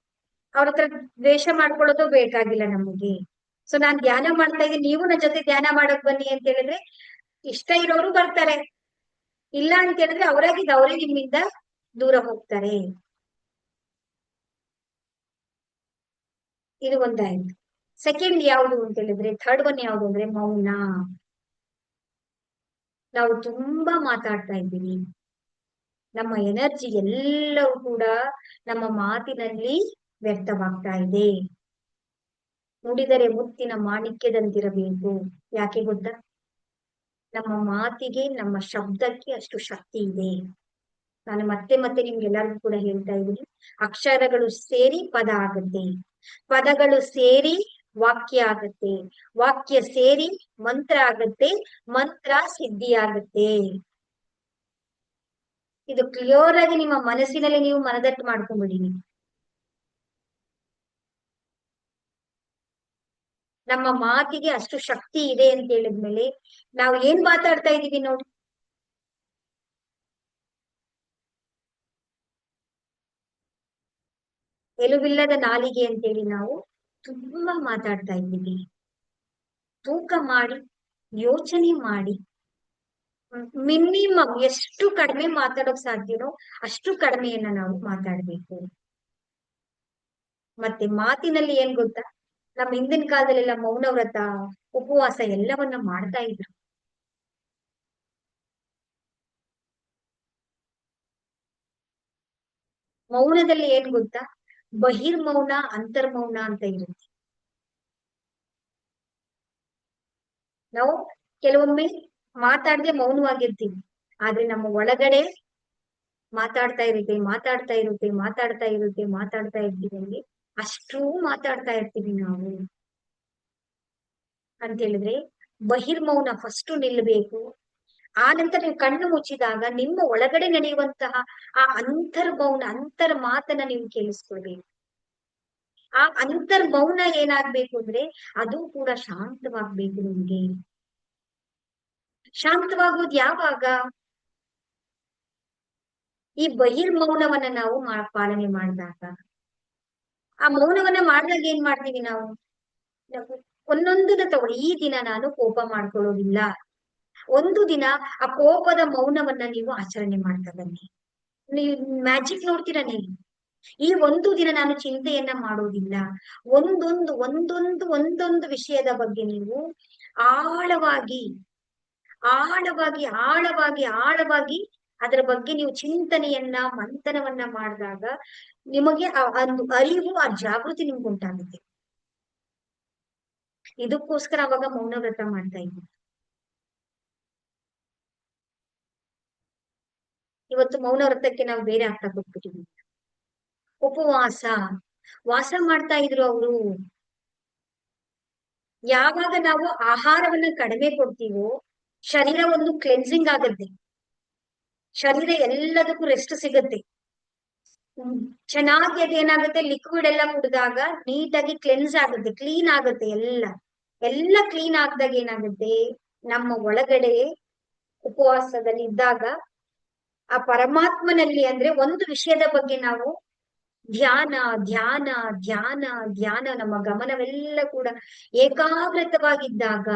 ಅವ್ರ ಹತ್ರ ದ್ವೇಷ ಮಾಡ್ಕೊಳ್ಳೋದು ಬೇಕಾಗಿಲ್ಲ ನಮಗೆ. ಸೊ ನಾನ್ ಧ್ಯಾನ ಮಾಡ್ತಾ ಇದ್ದೀನಿ, ನೀವು ನನ್ನ ಜೊತೆ ಧ್ಯಾನ ಮಾಡಕ್ ಬನ್ನಿ ಅಂತ ಹೇಳಿದ್ರೆ ಇಷ್ಟ ಇರೋರು ಬರ್ತಾರೆ, ಇಲ್ಲ ಅಂತ ಹೇಳಿದ್ರೆ ಅವರಾಗಿದ್ದು ಅವರೇ ನಿಮ್ಮಿಂದ ದೂರ ಹೋಗ್ತಾರೆ. ಇದು ಒಂದಾಯ್ತು. ಸೆಕೆಂಡ್ ಯಾವುದು ಅಂತ ಹೇಳಿದ್ರೆ, ಥರ್ಡ್ ಒನ್ ಯಾವುದು ಅಂದ್ರೆ ಮೌನ. ನಾವು ತುಂಬಾ ಮಾತಾಡ್ತಾ ಇದ್ದೀವಿ, ನಮ್ಮ ಎನರ್ಜಿ ಎಲ್ಲವೂ ಕೂಡ ನಮ್ಮ ಮಾತಿನಲ್ಲಿ ವ್ಯರ್ಥವಾಗ್ತಾ ಇದೆ. ನುಡಿದರೆ ಮುತ್ತಿನ ಮಾಣಿಕ್ಯದಂತಿರಬೇಕು. ಯಾಕೆ ಗೊತ್ತಾ? ನಮ್ಮ ಮಾತಿಗೆ, ನಮ್ಮ ಶಬ್ದಕ್ಕೆ ಅಷ್ಟು ಶಕ್ತಿ ಇದೆ. ನಾನು ಮತ್ತೆ ಮತ್ತೆ ನಿಮ್ಗೆಲ್ಲರಿಗೂ ಕೂಡ ಹೇಳ್ತಾ ಇದ್ದೀನಿ, ಅಕ್ಷರಗಳು ಸೇರಿ ಪದ ಆಗುತ್ತೆ, ಪದಗಳು ಸೇರಿ ವಾಕ್ಯ ಆಗತ್ತೆ, ವಾಕ್ಯ ಸೇರಿ ಮಂತ್ರ ಆಗತ್ತೆ, ಮಂತ್ರ ಸಿದ್ಧಿ ಆಗತ್ತೆ. ಇದು ಕ್ಲಿಯರ್ ಆಗಿ ನಿಮ್ಮ ಮನಸ್ಸಿನಲ್ಲಿ ನೀವು ಮನದಟ್ಟು ಮಾಡ್ಕೊಂಡ್ಬಿಡಿ. ನಮ್ಮ ಮಾತಿಗೆ ಅಷ್ಟು ಶಕ್ತಿ ಇದೆ ಅಂತ ಹೇಳಿದ್ಮೇಲೆ ನಾವು ಏನ್ ಮಾತಾಡ್ತಾ ಇದೀವಿ ನೋಡಿ. ಎಲುಬಿಲ್ಲದ ನಾಲಿಗೆ ಅಂತೇಳಿ ನಾವು ತುಂಬಾ ಮಾತಾಡ್ತಾ ಇದ್ದೀವಿ. ತೂಕ ಮಾಡಿ, ಯೋಚನೆ ಮಾಡಿ, ಮಿನಿಮಮ್ ಎಷ್ಟು ಕಡಿಮೆ ಮಾತಾಡೋಕ್ ಸಾಧ್ಯನೋ ಅಷ್ಟು ಕಡಿಮೆಯನ್ನ ನಾವು ಮಾತಾಡ್ಬೇಕು. ಮತ್ತೆ ಮಾತಿನಲ್ಲಿ ಏನ್ ಗೊತ್ತಾ, ನಮ್ಮ ಹಿಂದಿನ ಕಾಲದಲ್ಲೆಲ್ಲ ಮೌನ ವ್ರತ, ಉಪವಾಸ ಎಲ್ಲವನ್ನ ಮಾಡ್ತಾ ಇದ್ರು. ಮೌನದಲ್ಲಿ ಏನ್ ಗೊತ್ತಾ, ಬಹಿರ್ಮೌನ, ಅಂತರ್ಮೌನ ಅಂತ ಇರುತ್ತೆ. ನಾವು ಕೆಲವೊಮ್ಮೆ ಮಾತಾಡದೆ ಮೌನವಾಗಿರ್ತೀವಿ, ಆದ್ರೆ ನಮ್ಮ ಒಳಗಡೆ ಮಾತಾಡ್ತಾ ಇರುತ್ತೆ, ಮಾತಾಡ್ತಾ ಇರುತ್ತೆ, ಮಾತಾಡ್ತಾ ಇರುತ್ತೆ, ಮಾತಾಡ್ತಾ ಇರ್ತೀವಿ. ಅಲ್ಲಿ ಅಷ್ಟೂ ಮಾತಾಡ್ತಾ ಇರ್ತೀವಿ ನಾವು ಅಂತ ಹೇಳಿದ್ರೆ, ಬಹಿರ್ಮೌನ ಫಸ್ಟ್ ನಿಲ್ಬೇಕು. ಆ ನಂತರ ನೀವು ಕಣ್ಣು ಮುಚ್ಚಿದಾಗ ನಿಮ್ಮ ಒಳಗಡೆ ನಡೆಯುವಂತಹ ಆ ಅಂತರ್ಮೌನ, ಅಂತರ್ ಮಾತನ್ನ ನೀವು ಕೇಳಿಸ್ಕೊಳ್ಬೇಕು. ಆ ಅಂತರ್ಮೌನ ಏನಾಗ್ಬೇಕು ಅಂದ್ರೆ ಅದು ಕೂಡ ಶಾಂತವಾಗ್ಬೇಕು ನಿಮ್ಗೆ. ಶಾಂತವಾಗೋದು ಯಾವಾಗ? ಈ ಬಹಿರ್ಮೌನವನ್ನ ನಾವು ಪಾಲನೆ ಮಾಡಿದಾಗ. ಆ ಮೌನವನ್ನ ಮಾಡಿದಾಗ ಏನ್ ಮಾಡ್ತೀವಿ ನಾವು? ನಾವು ಒಂದೊಂದನ್ನ ತಗೊಳ್ಳಿ. ಈ ದಿನ ನಾನು ಕೋಪ ಮಾಡ್ಕೊಳ್ಳೋದಿಲ್ಲ. ಒಂದು ದಿನ ಆ ಕೋಪದ ಮೌನವನ್ನ ನೀವು ಆಚರಣೆ ಮಾಡ್ತಾ ಬನ್ನಿ. ನೀವು ಮ್ಯಾಜಿಕ್ ನೋಡ್ತೀರಾ ನೀವು. ಈ ಒಂದು ದಿನ ನಾನು ಚಿಂತೆಯನ್ನ ಮಾಡೋದಿಲ್ಲ. ಒಂದೊಂದು ವಿಷಯದ ಬಗ್ಗೆ ನೀವು ಆಳವಾಗಿ ಆಳವಾಗಿ ಆಳವಾಗಿ ಆಳವಾಗಿ ಅದರ ಬಗ್ಗೆ ನೀವು ಚಿಂತನೆಯನ್ನ, ಮಂಥನವನ್ನ ಮಾಡಿದಾಗ ನಿಮಗೆ ಆ ಒಂದು ಅರಿವು, ಆ ಜಾಗೃತಿ ನಿಮ್ಗೆ ಉಂಟಾಗುತ್ತೆ. ಇದಕ್ಕೋಸ್ಕರ ಅವಾಗ ಮೌನ ವ್ರತ ಮಾಡ್ತಾ ಇದ್ದೀನಿ. ಇವತ್ತು ಮೌನ ವ್ರತಕ್ಕೆ ನಾವು ಬೇರೆ ಅರ್ಥ ಕೊಟ್ಬಿಟ್ಟಿದ್ವಿ. ಉಪವಾಸ, ವಾಸ ಮಾಡ್ತಾ ಇದ್ರು ಅವರು. ಯಾವಾಗ ನಾವು ಆಹಾರವನ್ನ ಕಡಿಮೆ ಕೊಡ್ತೀವೋ ಶರೀರ ಒಂದು ಕ್ಲೆನ್ಸಿಂಗ್ ಆಗತ್ತೆ, ಶರೀರ ಎಲ್ಲದಕ್ಕೂ ರೆಸ್ಟ್ ಸಿಗತ್ತೆ. ಚೆನ್ನಾಗಿ ಅದೇನಾಗುತ್ತೆ, ಲಿಕ್ವಿಡ್ ಎಲ್ಲ ಕುಡಿದಾಗ ನೀಟಾಗಿ ಕ್ಲೆನ್ಸ್ ಆಗುತ್ತೆ, ಕ್ಲೀನ್ ಆಗುತ್ತೆ. ಎಲ್ಲ ಎಲ್ಲ ಕ್ಲೀನ್ ಆಗ್ದಾಗ ಏನಾಗುತ್ತೆ, ನಮ್ಮ ಒಳಗಡೆ ಉಪವಾಸದಲ್ಲಿ ಇದ್ದಾಗ ಆ ಪರಮಾತ್ಮನಲ್ಲಿ, ಅಂದ್ರೆ ಒಂದು ವಿಷಯದ ಬಗ್ಗೆ ನಾವು ಧ್ಯಾನ ಧ್ಯಾನ ಧ್ಯಾನ ಧ್ಯಾನ, ನಮ್ಮ ಗಮನವೆಲ್ಲ ಕೂಡ ಏಕಾಗ್ರತವಾಗಿದ್ದಾಗ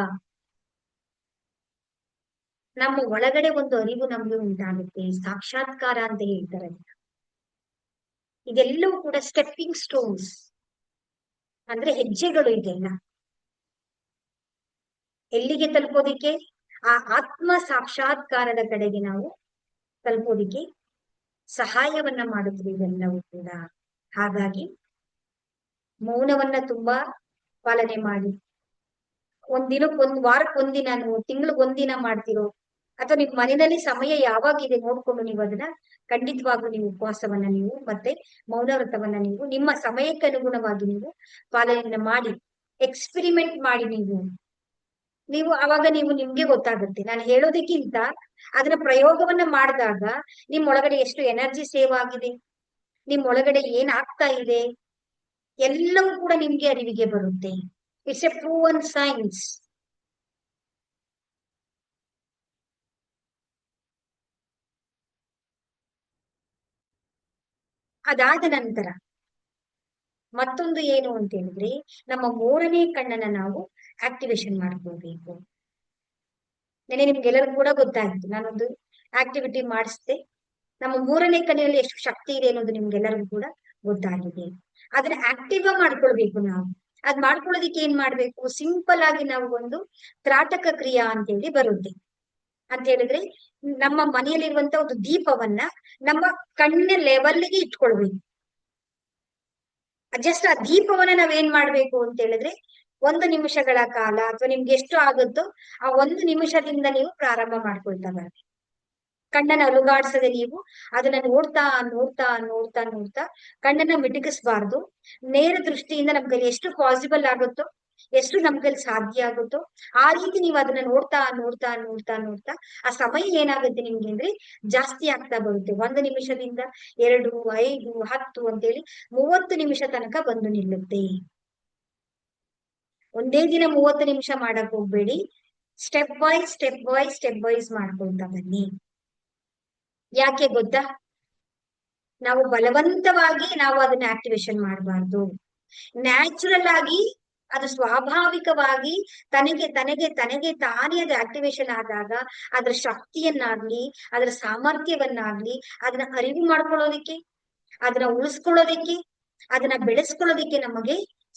ನಮ್ಮ ಒಳಗಡೆ ಒಂದು ಅರಿವು ನಮ್ಗೆ ಉಂಟಾಗುತ್ತೆ. ಸಾಕ್ಷಾತ್ಕಾರ ಅಂತ ಹೇಳ್ತಾರೆ. ಇದೆಲ್ಲವೂ ಕೂಡ ಸ್ಟೆಪ್ಪಿಂಗ್ ಸ್ಟೋನ್ಸ್, ಅಂದ್ರೆ ಹೆಜ್ಜೆಗಳು. ಇದೆಲ್ಲ ಎಲ್ಲಿಗೆ ತಲುಪೋದಿಕ್ಕೆ? ಆ ಆತ್ಮ ಸಾಕ್ಷಾತ್ಕಾರದ ಕಡೆಗೆ ನಾವು ತಲುಪೋದಿಕ್ಕೆ ಸಹಾಯವನ್ನ ಮಾಡುತ್ತದೆ ಇದೆಲ್ಲವೂ ಕೂಡ. ಹಾಗಾಗಿ ಮೌನವನ್ನ ತುಂಬಾ ಪಾಲನೆ ಮಾಡಿ. ವಾರಕ್ಕೆ ಒಂದಿನ, ನೀವು ತಿಂಗಳಿಗೆ ಒಂದಿನ ಮಾಡ್ತಿರೋ, ಅಥವಾ ನಿಮ್ ಮನೆಯಲ್ಲಿ ಸಮಯ ಯಾವಾಗಿದೆ ನೋಡ್ಕೊಂಡು ನೀವು ಅದನ್ನ ಖಂಡಿತವಾಗ್ಲೂ ನೀವು ಉಪವಾಸವನ್ನ ನೀವು ಮತ್ತೆ ಮೌನ ವ್ರತವನ್ನ ನೀವು ನಿಮ್ಮ ಸಮಯಕ್ಕೆ ಅನುಗುಣವಾಗಿ ನೀವು ಪಾಲನೆಯನ್ನ ಮಾಡಿ, ಎಕ್ಸ್ಪೆರಿಮೆಂಟ್ ಮಾಡಿ. ನೀವು ಅವಾಗ ನಿಮ್ಗೆ ಗೊತ್ತಾಗುತ್ತೆ. ನಾನು ಹೇಳೋದಕ್ಕಿಂತ ಅದನ್ನ ಪ್ರಯೋಗವನ್ನ ಮಾಡಿದಾಗ ನಿಮ್ ಒಳಗಡೆ ಎಷ್ಟು ಎನರ್ಜಿ ಸೇವ್ ಆಗಿದೆ, ನಿಮ್ ಒಳಗಡೆ ಏನ್ ಆಗ್ತಾ ಇದೆ, ಎಲ್ಲವೂ ಕೂಡ ನಿಮ್ಗೆ ಅರಿವಿಗೆ ಬರುತ್ತೆ. It's A proven science. ಅದಾದ ನಂತರ ಮತ್ತೊಂದು ಏನು ಅಂತ ಹೇಳಿದ್ರೆ ನಮ್ಮ ಮೂರನೇ ಕಣ್ಣನ್ನ ನಾವು ಆಕ್ಟಿವೇಶನ್ ಮಾಡ್ಕೊಳ್ಬೇಕು. ನೆನೆ ನಿಮ್ಗೆಲ್ಲರಿಗೂ ಕೂಡ ಗೊತ್ತಾಗಿತ್ತು, ನಾನೊಂದು ಆಕ್ಟಿವಿಟಿ ಮಾಡಿಸ್ದೆ. ನಮ್ಮ ಮೂರನೇ ಕಣ್ಣಿನಲ್ಲಿ ಎಷ್ಟು ಶಕ್ತಿ ಇದೆ ಅನ್ನೋದು ನಿಮ್ಗೆಲ್ಲರಿಗೂ ಕೂಡ ಗೊತ್ತಾಗಿದೆ. ಅದನ್ನ ಆಕ್ಟಿವ್ ಮಾಡ್ಕೊಳ್ಬೇಕು ನಾವು. ಅದ್ ಮಾಡ್ಕೊಳ್ಳೋದಿಕ್ಕೆ ಏನ್ ಮಾಡ್ಬೇಕು, ಸಿಂಪಲ್ ಆಗಿ ನಾವು ಒಂದು ತ್ರಾಟಕ ಕ್ರಿಯಾ ಅಂತ ಹೇಳಿ ಬರುತ್ತೆ. ಅಂತ ಹೇಳಿದ್ರೆ ನಮ್ಮ ಮನೆಯಲ್ಲಿರುವಂತ ಒಂದು ದೀಪವನ್ನ ನಮ್ಮ ಕಣ್ಣಿನ ಲೆವೆಲ್ಗೆ ಇಟ್ಕೊಳ್ಬೇಕು. ಜಸ್ಟ್ ಆ ದೀಪವನ್ನ ನಾವೇನ್ ಮಾಡ್ಬೇಕು ಅಂತ ಹೇಳಿದ್ರೆ 1 ನಿಮಿಷಗಳ ಕಾಲ ಅಥವಾ ನಿಮ್ಗೆ ಎಷ್ಟು ಆಗುತ್ತೋ ಆ 1 ನಿಮಿಷದಿಂದ ನೀವು ಪ್ರಾರಂಭ ಮಾಡ್ಕೊಳ್ತಾ ಬರ್ಬೇಕು. ಕಣ್ಣನ್ನ ಅಲುಗಾಡ್ಸದೆ ನೀವು ಅದನ್ನ ನೋಡ್ತಾ ನೋಡ್ತಾ ನೋಡ್ತಾ ನೋಡ್ತಾ ಕಣ್ಣನ್ನ ಮಿಟುಕಿಸಬಾರ್ದು. ನೇರ ದೃಷ್ಟಿಯಿಂದ ನಮ್ ಕೈಲಿ ಎಷ್ಟು ಪಾಸಿಬಲ್ ಆಗುತ್ತೋ, ಎಷ್ಟು ನಮ್ ಕೈಲಿ ಸಾಧ್ಯ ಆಗುತ್ತೋ ಆ ರೀತಿ ನೀವು ಅದನ್ನ ನೋಡ್ತಾ ನೋಡ್ತಾ ನೋಡ್ತಾ ನೋಡ್ತಾ ಆ ಸಮಯ ಏನಾಗುತ್ತೆ ನಿಮ್ಗೆ ಅಂದ್ರೆ ಜಾಸ್ತಿ ಆಗ್ತಾ ಬರುತ್ತೆ. 1 ನಿಮಿಷದಿಂದ 2, 5, 10 ಅಂತೇಳಿ 30 ನಿಮಿಷ ತನಕ ಬಂದು ನಿಲ್ಲುತ್ತೆ. ಒಂದೇ ದಿನ 30 ನಿಮಿಷ ಮಾಡಕ್ ಹೋಗ್ಬೇಡಿ. Step wise step wise step wise ಮಾಡ್ಕೊಳ್ತಾ ಬನ್ನಿ. ಯಾಕೆ ಗೊತ್ತಾ, ನಾವು ಬಲವಂತವಾಗಿ ನಾವು ಅದನ್ನ ಆಕ್ಟಿವೇಶನ್ ಮಾಡಬಾರ್ದು. ನ್ಯಾಚುರಲ್ ಆಗಿ ಅದು ಸ್ವಾಭಾವಿಕವಾಗಿ ತನಗೆ ತನಗೆ ತನಗೆ ತಾನೇ ಅದು ಆಕ್ಟಿವೇಶನ್ ಆದಾಗ ಅದರ ಶಕ್ತಿಯನ್ನಾಗ್ಲಿ ಅದರ ಸಾಮರ್ಥ್ಯವನ್ನಾಗ್ಲಿ ಅದನ್ನ ಅರಿವು ಮಾಡ್ಕೊಳ್ಳೋದಿಕ್ಕೆ, ಅದನ್ನ ಉಳಿಸ್ಕೊಳ್ಳೋದಿಕ್ಕೆ, ಅದನ್ನ ಬೆಳೆಸ್ಕೊಳ್ಳೋದಿಕ್ಕೆ ನಮಗೆ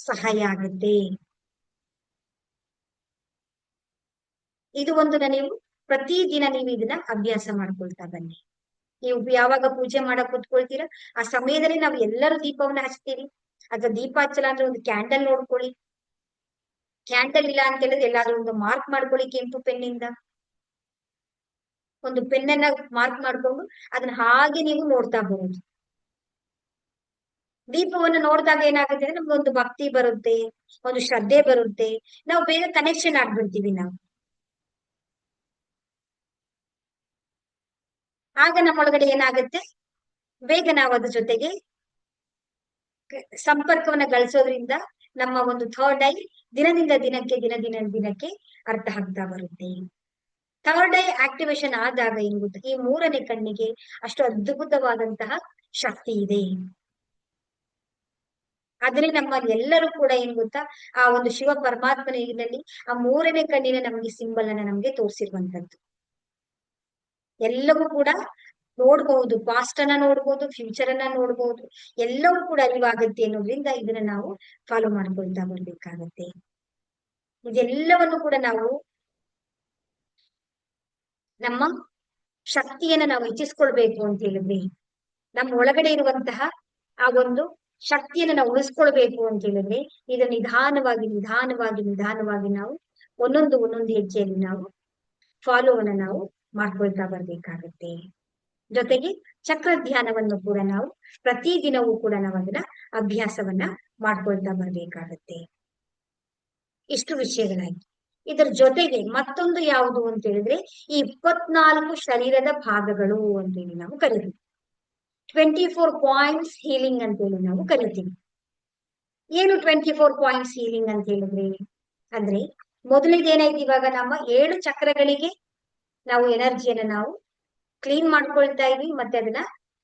ಸಹಾಯ ಆಗುತ್ತೆ. ಇದು ಒಂದು ನೀವು ಪ್ರತಿದಿನ ನೀವು ಇದನ್ನ ಅಭ್ಯಾಸ ಮಾಡ್ಕೊಳ್ತಾ ಬನ್ನಿ. ನೀವು ಯಾವಾಗ ಪೂಜೆ ಮಾಡಕ್ ಕೂತ್ಕೊಳ್ತೀರಾ ಆ ಸಮಯದಲ್ಲಿ ನಾವು ಎಲ್ಲರೂ ದೀಪವನ್ನ ಹಚ್ತೀವಿ. ಅಥವಾ ದೀಪ ಹಚ್ಚಲ್ಲ ಅಂದ್ರೆ ಒಂದು ಕ್ಯಾಂಡಲ್ ನೋಡ್ಕೊಳ್ಳಿ. ಕ್ಯಾಂಡಲ್ ಇಲ್ಲ ಅಂತ ಹೇಳಿದ್ರೆ ಎಲ್ಲಾದ್ರೂ ಒಂದು ಮಾರ್ಕ್ ಮಾಡ್ಕೊಳ್ಳಿ. ಕೆಂಪು ಪೆನ್ನಿಂದ ಒಂದು ಪೆನ್ನನ್ನ ಮಾರ್ಕ್ ಮಾಡ್ಕೊಂಡು ಅದನ್ನ ಹಾಗೆ ನೀವು ನೋಡ್ತಾ ಬಹುದು. ದೀಪವನ್ನು ನೋಡಿದಾಗ ಏನಾಗುತ್ತೆ ಅಂದ್ರೆ ನಮ್ಗೆ ಒಂದು ಭಕ್ತಿ ಬರುತ್ತೆ, ಒಂದು ಶ್ರದ್ಧೆ ಬರುತ್ತೆ, ನಾವು ಬೇಗ ಕನೆಕ್ಷನ್ ಆಗ್ಬಿಡ್ತೀವಿ ನಾವು. ಆಗ ನಮ್ಮೊಳಗಡೆ ಏನಾಗುತ್ತೆ, ಬೇಗ ನಾವು ಅದ್ರ ಜೊತೆಗೆ ಸಂಪರ್ಕವನ್ನ ಗಳಿಸೋದ್ರಿಂದ ನಮ್ಮ ಒಂದು ಥರ್ಡ್ ಐ ದಿನದಿಂದ ದಿನಕ್ಕೆ ದಿನಕ್ಕೆ ಅರ್ಥ ಆಗ್ತಾ ಬರುತ್ತೆ. ಥರ್ಡ್ ಐ ಆಕ್ಟಿವೇಶನ್ ಆದಾಗ ಏನ್ ಗೊತ್ತಾ, ಈ ಮೂರನೇ ಕಣ್ಣಿಗೆ ಅಷ್ಟು ಅದ್ಭುತವಾದಂತಹ ಶಕ್ತಿ ಇದೆ. ಆದ್ರೆ ನಮ್ಮಲ್ಲಿ ಎಲ್ಲರೂ ಕೂಡ ಏನ್ ಗೊತ್ತಾ, ಆ ಒಂದು ಶಿವ ಪರಮಾತ್ಮನಲ್ಲಿ ಆ ಮೂರನೇ ಕಣ್ಣಿನ ನಮಗೆ ಸಿಂಬಲ್ ಅನ್ನ ನಮ್ಗೆ ತೋರಿಸಿರುವಂತದ್ದು. ಎಲ್ಲವೂ ಕೂಡ ನೋಡ್ಬಹುದು, ಪಾಸ್ಟ್ ಅನ್ನ ನೋಡ್ಬೋದು, ಫ್ಯೂಚರ್ ಅನ್ನ ನೋಡ್ಬೋದು, ಎಲ್ಲವೂ ಕೂಡ ಅರಿವಾಗತ್ತೆ ಅನ್ನೋದ್ರಿಂದ ಇದನ್ನ ನಾವು ಫಾಲೋ ಮಾಡ್ಕೊಳ್ತಾ ಬರ್ಬೇಕಾಗತ್ತೆ. ಇದೆಲ್ಲವನ್ನು ಕೂಡ ನಾವು ನಮ್ಮ ಶಕ್ತಿಯನ್ನ ನಾವು ಹೆಚ್ಚಿಸ್ಕೊಳ್ಬೇಕು ಅಂತ ಹೇಳಿದ್ವಿ. ನಮ್ಮ ಒಳಗಡೆ ಇರುವಂತಹ ಆ ಒಂದು ಶಕ್ತಿಯನ್ನ ನಾವು ಉಳಿಸ್ಕೊಳ್ಬೇಕು ಅಂತ ಹೇಳಿದ್ರೆ ಇದು ನಿಧಾನವಾಗಿ ನಿಧಾನವಾಗಿ ನಿಧಾನವಾಗಿ ನಾವು ಒಂದೊಂದು ಹೆಜ್ಜೆಯಲ್ಲಿ ನಾವು ಫಾಲೋವನ್ನ ನಾವು ಮಾಡ್ಕೊಳ್ತಾ ಬರ್ಬೇಕಾಗತ್ತೆ. ಜೊತೆಗೆ ಚಕ್ರ ಧ್ಯಾನವನ್ನು ಕೂಡ ನಾವು ಪ್ರತಿದಿನವೂ ಕೂಡ ನಾವು ಅದನ್ನ ಅಭ್ಯಾಸವನ್ನ ಮಾಡ್ಕೊಳ್ತಾ ಬರ್ಬೇಕಾಗತ್ತೆ. ಇಷ್ಟು ವಿಷಯಗಳಾಗಿ ಇದರ ಜೊತೆಗೆ ಮತ್ತೊಂದು ಯಾವುದು ಅಂತ ಹೇಳಿದ್ರೆ ಈ 24 ಶರೀರದ ಭಾಗಗಳು ಅಂತೇಳಿ ನಾವು ಕರಿತೀವಿ. 24 ಪಾಯಿಂಟ್ಸ್ ಹೀಲಿಂಗ್ ಅಂತೇಳಿ ನಾವು ಕರಿತೀವಿ. ಏನು 24 ಪಾಯಿಂಟ್ಸ್ ಹೀಲಿಂಗ್ ಅಂತ ಹೇಳಿದ್ರೆ ಅಂದ್ರೆ ಮೊದಲಿಗೆ ಇವಾಗ ನಮ್ಮ 7 ಚಕ್ರಗಳಿಗೆ ನಾವು ಎನರ್ಜಿಯನ್ನ ನಾವು ಕ್ಲೀನ್ ಮಾಡ್ಕೊಳ್ತಾ ಇದ್ವಿ, ಮತ್ತೆ ಅದನ್ನ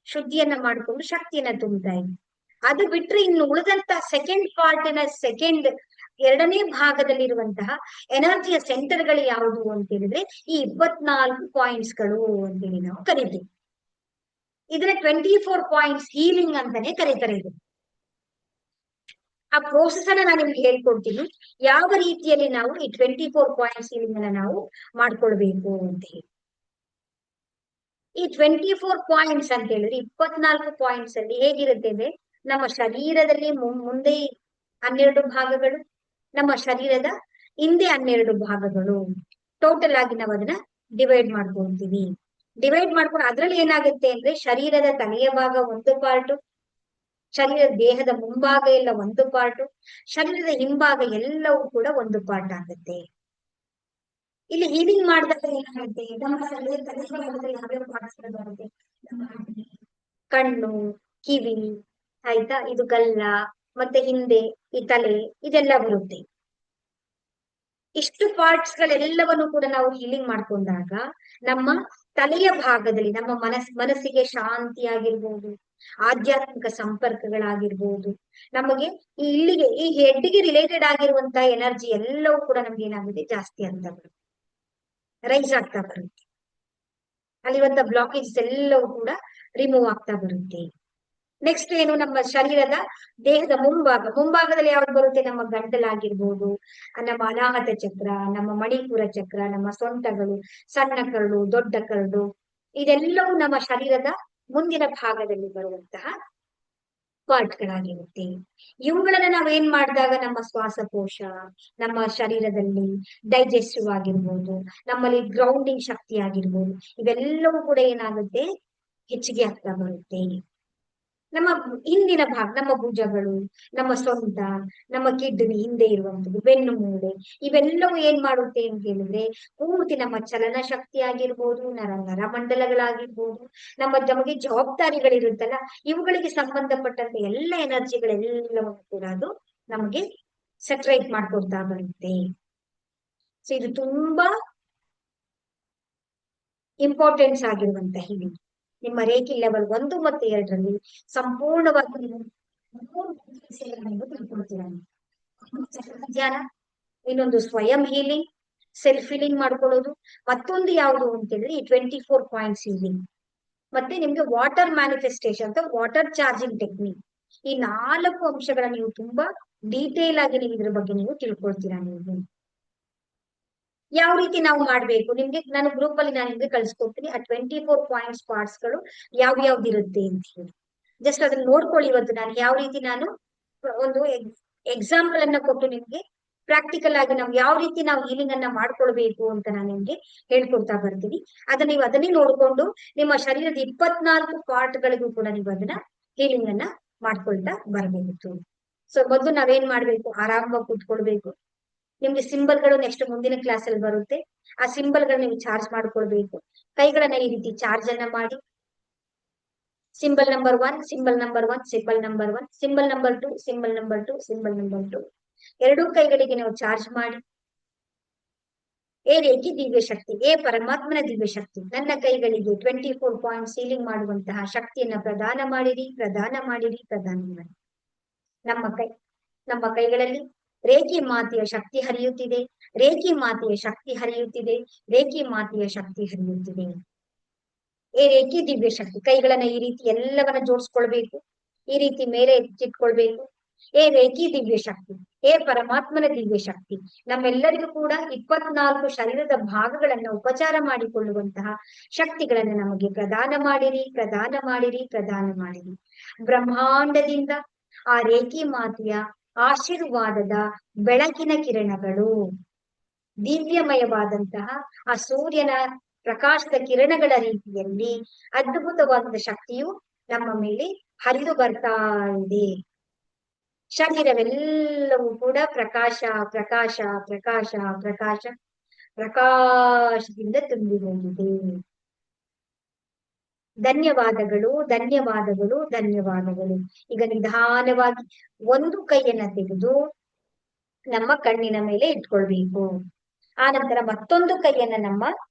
ಶುದ್ಧಿಯನ್ನ ಮಾಡ್ಕೊಂಡು ಶಕ್ತಿಯನ್ನ ತುಂಬ್ತಾ ಇದ್ವಿ. ಅದು ಬಿಟ್ರೆ ಇನ್ನು ಉಳಿದಂತ ಸೆಕೆಂಡ್ ಪಾರ್ಟಿನ ಎರಡನೇ ಭಾಗದಲ್ಲಿರುವಂತಹ ಎನರ್ಜಿಯ ಸೆಂಟರ್ಗಳು ಯಾವುದು ಅಂತ ಹೇಳಿದ್ರೆ ಈ 24 ಪಾಯಿಂಟ್ಸ್ಗಳು ಅಂತೇಳಿ ನಾವು ಕರಿತೀವಿ. ಇದನ್ನ 24 ಪಾಯಿಂಟ್ಸ್ ಹೀಲಿಂಗ್ ಅಂತಾನೆ ಕರೀತಾರೆ. ಇದು ಆ ಪ್ರೋಸೆಸ್ ಅನ್ನ ನಾನು ನಿಮ್ಗೆ ಹೇಳ್ಕೊಡ್ತೀನಿ, ಯಾವ ರೀತಿಯಲ್ಲಿ ನಾವು ಈ 24 ಪಾಯಿಂಟ್ಸ್ ಹೀಲಿಂಗ್ ಅನ್ನ ನಾವು ಮಾಡ್ಕೊಳ್ಬೇಕು ಅಂತ ಹೇಳಿ. ಈ 24 ಪಾಯಿಂಟ್ಸ್ ಅಂತ ಹೇಳಿದ್ರೆ 24 ಪಾಯಿಂಟ್ಸ್ ಅಲ್ಲಿ ಹೇಗಿರುತ್ತೆ ಅಂದ್ರೆ ನಮ್ಮ ಶರೀರದಲ್ಲಿ ಮುಂದೆ 12 ಭಾಗಗಳು, ನಮ್ಮ ಶರೀರದ ಹಿಂದೆ 12 ಭಾಗಗಳು. ಟೋಟಲ್ ಆಗಿ ನಾವು ಅದನ್ನ ಡಿವೈಡ್ ಮಾಡ್ಕೊಳ್ತೀವಿ. ಡಿವೈಡ್ ಮಾಡ್ಕೊಂಡು ಅದ್ರಲ್ಲಿ ಏನಾಗುತ್ತೆ ಅಂದ್ರೆ ಶರೀರದ ತಲೆಯ ಭಾಗ ಒಂದು ಪಾರ್ಟು, ಶರೀರದ ದೇಹದ ಮುಂಭಾಗ ಎಲ್ಲ ಒಂದು ಪಾರ್ಟು, ಶರೀರದ ಹಿಂಭಾಗ ಎಲ್ಲವೂ ಕೂಡ ಒಂದು ಪಾರ್ಟ್ ಆಗುತ್ತೆ. ಇಲ್ಲಿ ಹೀಲಿಂಗ್ ಮಾಡಿದಾಗ ಏನಾಗುತ್ತೆ, ನಮ್ಮ ಯಾವ್ಯಾವ ಪಾರ್ಟ್ಸ್ ಬರುತ್ತೆ, ಕಣ್ಣು, ಕಿವಿ, ಆಯ್ತಾ, ಇದು ಗಲ್ಲ, ಮತ್ತೆ ಹಿಂದೆ ಈ ತಲೆ, ಇದೆಲ್ಲ ಬರುತ್ತೆ. ಇಷ್ಟು ಪಾರ್ಟ್ಸ್ ಗಳೆಲ್ಲವನ್ನು ಕೂಡ ನಾವು ಹೀಲಿಂಗ್ ಮಾಡ್ಕೊಂಡಾಗ ನಮ್ಮ ತಲೆಯ ಭಾಗದಲ್ಲಿ ನಮ್ಮ ಮನಸ್ಸಿಗೆ ಶಾಂತಿ ಆಗಿರ್ಬೋದು, ಆಧ್ಯಾತ್ಮಿಕ ಸಂಪರ್ಕಗಳಾಗಿರ್ಬೋದು, ನಮಗೆ ಈ ಇಲ್ಲಿಗೆ ಈ ಹೆಡ್ಗೆ ರಿಲೇಟೆಡ್ ಆಗಿರುವಂತಹ ಎನರ್ಜಿ ಎಲ್ಲವೂ ಕೂಡ ನಮ್ಗೆ ಏನಾಗುತ್ತೆ, ಜಾಸ್ತಿ ಅಂತ ಬರುತ್ತೆ, ರೈಸ್ ಆಗ್ತಾ ಬರುತ್ತೆ. ಅಲ್ಲಿರುವಂತ ಬ್ಲಾಕೇಜಸ್ ಎಲ್ಲವೂ ಕೂಡ ರಿಮೂವ್ ಆಗ್ತಾ ಬರುತ್ತೆ. ನೆಕ್ಸ್ಟ್ ಏನು, ನಮ್ಮ ಶರೀರದ ದೇಹದ ಮುಂಭಾಗದಲ್ಲಿ ಯಾವ್ದು ಬರುತ್ತೆ, ನಮ್ಮ ಗಂಟಲಾಗಿರ್ಬೋದು, ನಮ್ಮ ಅನಾಹತ ಚಕ್ರ, ನಮ್ಮ ಮಣಿಪುರ ಚಕ್ರ, ನಮ್ಮ ಸೊಂಟಗಳು, ಸಣ್ಣ ಕರಳು, ದೊಡ್ಡ ಕರಳು, ಇದೆಲ್ಲವೂ ನಮ್ಮ ಶರೀರದ ಮುಂದಿನ ಭಾಗದಲ್ಲಿ ಬರುವಂತಹ ಪಾರ್ಟ್ಗಳಾಗಿರುತ್ತೆ. ಇವುಗಳನ್ನ ನಾವೇನ್ ಮಾಡಿದಾಗ ನಮ್ಮ ಶ್ವಾಸಕೋಶ, ನಮ್ಮ ಶರೀರದಲ್ಲಿ ಡೈಜೆಸ್ಟಿವ್ ಆಗಿರ್ಬೋದು, ನಮ್ಮಲ್ಲಿ ಗ್ರೌಂಡಿಂಗ್ ಶಕ್ತಿ ಆಗಿರ್ಬೋದು, ಇವೆಲ್ಲವೂ ಕೂಡ ಏನಾಗುತ್ತೆ, ಹೆಚ್ಚಿಗೆ ಆಗ್ತಾ ಬರುತ್ತೆ. ನಮ್ಮ ಹಿಂದಿನ ಭಾಗ, ನಮ್ಮ ಭುಜಗಳು, ನಮ್ಮ ಸೊಂಟ, ನಮ್ಮ ಕಿಡ್ನಿ ಹಿಂದೆ ಇರುವಂತದ್ದು, ಬೆನ್ನು ಮೂಳೆ, ಇವೆಲ್ಲವೂ ಏನ್ ಮಾಡುತ್ತೆ ಅಂತ ಹೇಳಿದ್ರೆ, ಪೂರ್ತಿ ನಮ್ಮ ಚಲನ ಶಕ್ತಿ ಆಗಿರ್ಬೋದು, ನರಮಂಡಲಗಳಾಗಿರ್ಬೋದು, ನಮಗೆ ಜವಾಬ್ದಾರಿಗಳಿರುತ್ತಲ್ಲ, ಇವುಗಳಿಗೆ ಸಂಬಂಧಪಟ್ಟಂತೆ ಎಲ್ಲ ಎನರ್ಜಿಗಳೆಲ್ಲವೂ ಕೂಡ ಅದು ನಮಗೆ ಸೆಟ್ರೈಟ್ ಮಾಡ್ಕೊಡ್ತಾ ಬರುತ್ತೆ. ಸೊ ಇದು ತುಂಬಾ ಇಂಪಾರ್ಟೆನ್ಸ್ ಆಗಿರುವಂತ ಹೀಗೆ ನಿಮ್ಮ ರೇಖಿ ಲೆವೆಲ್ 1 ಮತ್ತು 2ರಲ್ಲಿ ಸಂಪೂರ್ಣವಾಗಿ ನೀವು ತಿಳ್ಕೊಳ್ತೀರಾ. ಧ್ಯಾನ, ಇನ್ನೊಂದು ಸ್ವಯಂ ಹೀಲಿಂಗ್, ಸೆಲ್ಫ್ ಹೀಲಿಂಗ್ ಮಾಡ್ಕೊಳ್ಳೋದು, ಮತ್ತೊಂದು ಯಾವುದು ಅಂತ ಹೇಳಿದ್ರೆ ಈ 24 ಪಾಯಿಂಟ್ಸ್ ಹೀಲಿಂಗ್, ಮತ್ತೆ ನಿಮ್ಗೆ ವಾಟರ್ ಮ್ಯಾನಿಫೆಸ್ಟೇಷನ್ ಅಥವಾ ವಾಟರ್ ಚಾರ್ಜಿಂಗ್ ಟೆಕ್ನಿಕ್. ಈ 4 ಅಂಶಗಳ ನೀವು ತುಂಬಾ ಡೀಟೇಲ್ ಆಗಿ ನೀವು ಇದ್ರ ಬಗ್ಗೆ ನೀವು ತಿಳ್ಕೊಳ್ತೀರಾ. ನೀವು ಯಾವ ರೀತಿ ನಾವು ಮಾಡ್ಬೇಕು, ನಿಮ್ಗೆ ನಾನು ಗ್ರೂಪ್ ಅಲ್ಲಿ ನಾನು ನಿಮ್ಗೆ ಕಳ್ಸ್ಕೊಡ್ತೀನಿ ಆ 24 ಪಾಯಿಂಟ್ಸ್ ಪಾರ್ಟ್ಸ್ ಗಳು ಯಾವ ಯಾವ್ದು ಇರುತ್ತೆ ಅಂತ ಹೇಳಿ. ಜಸ್ಟ್ ಅದನ್ನ ನೋಡ್ಕೊಳ್ಳಿ. ಇವತ್ತು ನಾನು ಯಾವ ರೀತಿ ನಾನು ಒಂದು ಎಕ್ಸಾಂಪಲ್ ಅನ್ನ ಕೊಟ್ಟು ನಿಮ್ಗೆ ಪ್ರಾಕ್ಟಿಕಲ್ ಆಗಿ ನಾವು ಯಾವ ರೀತಿ ನಾವು ಹೀಲಿಂಗ್ ಅನ್ನ ಮಾಡ್ಕೊಳ್ಬೇಕು ಅಂತ ನಾನು ನಿಮ್ಗೆ ಹೇಳ್ಕೊಡ್ತಾ ಬರ್ತೀನಿ. ಅದನ್ನ ನೀವು ಅದನ್ನೇ ನೋಡ್ಕೊಂಡು ನಿಮ್ಮ ಶರೀರದ 24 ಪಾರ್ಟ್ ಗಳಿಗೂ ಕೂಡ ನೀವು ಅದನ್ನ ಹೀಲಿಂಗ್ ಅನ್ನ ಮಾಡ್ಕೊಳ್ತಾ ಬರ್ಬೇಕು. ಸೊ ಮೊದಲು ನಾವೇನ್ ಮಾಡ್ಬೇಕು, ಆರಾಮವಾಗಿ ಕೂತ್ಕೊಳ್ಬೇಕು. ನಿಮ್ಗೆ ಸಿಂಬಲ್ ಗಳು ನೆಕ್ಸ್ಟ್ ಮುಂದಿನ ಕ್ಲಾಸ್ ಅಲ್ಲಿ ಬರುತ್ತೆ. ಆ ಸಿಂಬಲ್ ಗಳು ನೀವು ಚಾರ್ಜ್ ಮಾಡ್ಕೊಳ್ಬೇಕು. ಕೈಗಳನ್ನ ಈ ರೀತಿ ಚಾರ್ಜ್ ಅನ್ನ ಮಾಡಿ, symbol number 1, symbol number 1, symbol number 1, symbol number 2, symbol number 2, symbol number 2, ಎರಡೂ ಕೈಗಳಿಗೆ ನೀವು ಚಾರ್ಜ್ ಮಾಡಿ. ಏ ರೇಖಿ ದಿವ್ಯ ಶಕ್ತಿ, ಏ ಪರಮಾತ್ಮನ ದಿವ್ಯ ಶಕ್ತಿ, ನನ್ನ ಕೈಗಳಿಗೆ 24 ಪಾಯಿಂಟ್ ಸೀಲಿಂಗ್ ಮಾಡುವಂತಹ ಶಕ್ತಿಯನ್ನ ಪ್ರದಾನ ಮಾಡಿರಿ, ಪ್ರದಾನ ಮಾಡಿರಿ, ಪ್ರದಾನ ಮಾಡಿ. ನಮ್ಮ ಕೈಗಳಲ್ಲಿ ರೇಖಿ ಮಾತೆಯ ಶಕ್ತಿ ಹರಿಯುತ್ತಿದೆ, ರೇಖಿ ಮಾತೆಯ ಶಕ್ತಿ ಹರಿಯುತ್ತಿದೆ, ರೇಖಿ ಮಾತೆಯ ಶಕ್ತಿ ಹರಿಯುತ್ತಿದೆ. ಏ ರೇಖಿ ದಿವ್ಯ ಶಕ್ತಿ, ಕೈಗಳನ್ನ ಈ ರೀತಿ ಎಲ್ಲವನ್ನ ಜೋಡಿಸ್ಕೊಳ್ಬೇಕು, ಈ ರೀತಿ ಮೇಲೆ ಎತ್ತಿಟ್ಕೊಳ್ಬೇಕು. ಏ ರೇಖಿ ದಿವ್ಯ ಶಕ್ತಿ, ಏ ಪರಮಾತ್ಮನ ದಿವ್ಯ ಶಕ್ತಿ, ನಮ್ಮೆಲ್ಲರಿಗೂ ಕೂಡ 24 ಶರೀರದ ಭಾಗಗಳನ್ನ ಉಪಚಾರ ಮಾಡಿಕೊಳ್ಳುವಂತಹ ಶಕ್ತಿಗಳನ್ನ ನಮಗೆ ಪ್ರದಾನ ಮಾಡಿರಿ, ಪ್ರದಾನ ಮಾಡಿರಿ, ಪ್ರದಾನ ಮಾಡಿರಿ. ಬ್ರಹ್ಮಾಂಡದಿಂದ ಆ ರೇಖಿ ಮಾತೆಯ ಆಶೀರ್ವಾದದ ಬೆಳಕಿನ ಕಿರಣಗಳು, ದಿವ್ಯಮಯವಾದಂತಹ ಆ ಸೂರ್ಯನ ಪ್ರಕಾಶದ ಕಿರಣಗಳ ರೀತಿಯಲ್ಲಿ ಅದ್ಭುತವಾದ ಶಕ್ತಿಯು ನಮ್ಮ ಮೇಲೆ ಹರಿದು ಬರ್ತಾ ಇದೆ. ಶರೀರವೆಲ್ಲವೂ ಕೂಡ ಪ್ರಕಾಶ ಪ್ರಕಾಶ ಪ್ರಕಾಶ ಪ್ರಕಾಶ ಪ್ರಕಾಶದಿಂದ ತುಂಬಿ ಹೋಗಿದೆ. ಧನ್ಯವಾದಗಳು, ಧನ್ಯವಾದಗಳು, ಧನ್ಯವಾದಗಳು. ಈಗ ನಿಧಾನವಾಗಿ ಒಂದು ಕೈಯನ್ನ ತೆಗೆದು ನಮ್ಮ ಕಣ್ಣಿನ ಮೇಲೆ ಇಟ್ಕೊಳ್ಬೇಕು. ಆ ನಂತರ ಮತ್ತೊಂದು ಕೈಯನ್ನ ನಮ್ಮ